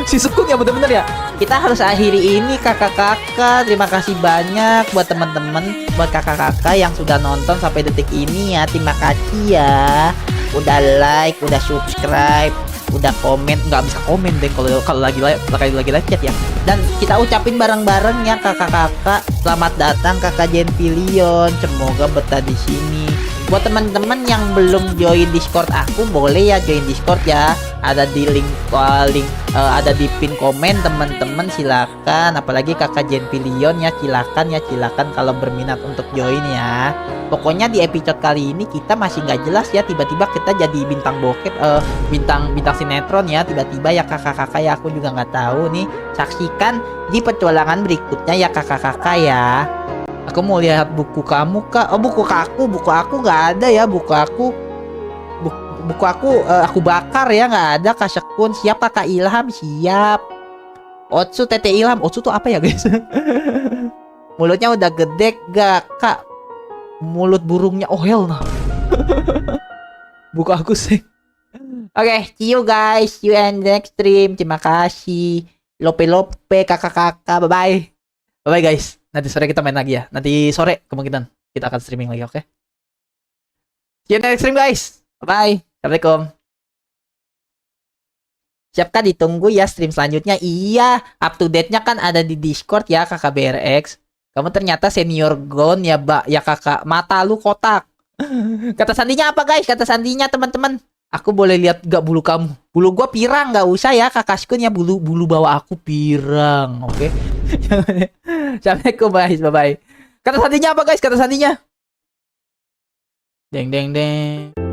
si Sekun ya bener-bener ya. Kita harus akhiri ini kakak-kakak. Terima kasih banyak buat teman-teman, buat kakak-kakak yang sudah nonton sampai detik ini ya. Terima kasih ya. Udah like, udah subscribe, udah komen. Nggak bisa komen deh kalau lagi live chat ya. Dan kita ucapin bareng-bareng ya kakak-kakak. Selamat datang kakak Jenfilion. Semoga betah di sini. Buat teman-teman yang belum join Discord aku, boleh ya join Discord ya. Ada di link ada di pin komen teman-teman, silakan. Apalagi kakak Jenfilion ya, silakan kalau berminat untuk join ya. Pokoknya di episode kali ini kita masih nggak jelas ya, tiba-tiba kita jadi bintang bokep, bintang sinetron ya, tiba-tiba ya kakak-kakak ya, aku juga nggak tahu nih. Saksikan di petualangan berikutnya ya kakak-kakak ya. Aku mau lihat buku kamu kak. Oh, buku aku nggak ada ya. Buku aku aku bakar ya, nggak ada Kak Sekun. Siap Kak Ilham, siap. Otsu Tete Ilham. Otsu tuh apa ya guys? Mulutnya udah gede gak kak? Mulut burungnya oh hell nah. Buka aku sih. Oke, see you guys. See you in the next stream. Terima kasih. Lope-lope, kakak-kakak. Bye-bye. Bye-bye guys. Nanti sore kita main lagi ya. Nanti sore kemungkinan kita akan streaming lagi, oke? See you in the next stream guys. Bye-bye. Assalamualaikum. Siapkan ditunggu ya stream selanjutnya. Iya, up to date-nya kan ada di Discord ya, kakak BRX. Kamu ternyata senior gon ya, Mbak. Ya kakak, mata lu kotak. Kata sandinya apa guys? Kata sandinya teman-teman. Aku boleh lihat gak bulu kamu? Bulu gua pirang, gak usah ya kakak Skun ya, bulu bawa aku pirang, oke? Assalamualaikum guys, bye bye. Kata sandinya apa guys? Kata sandinya. Deng deng deng.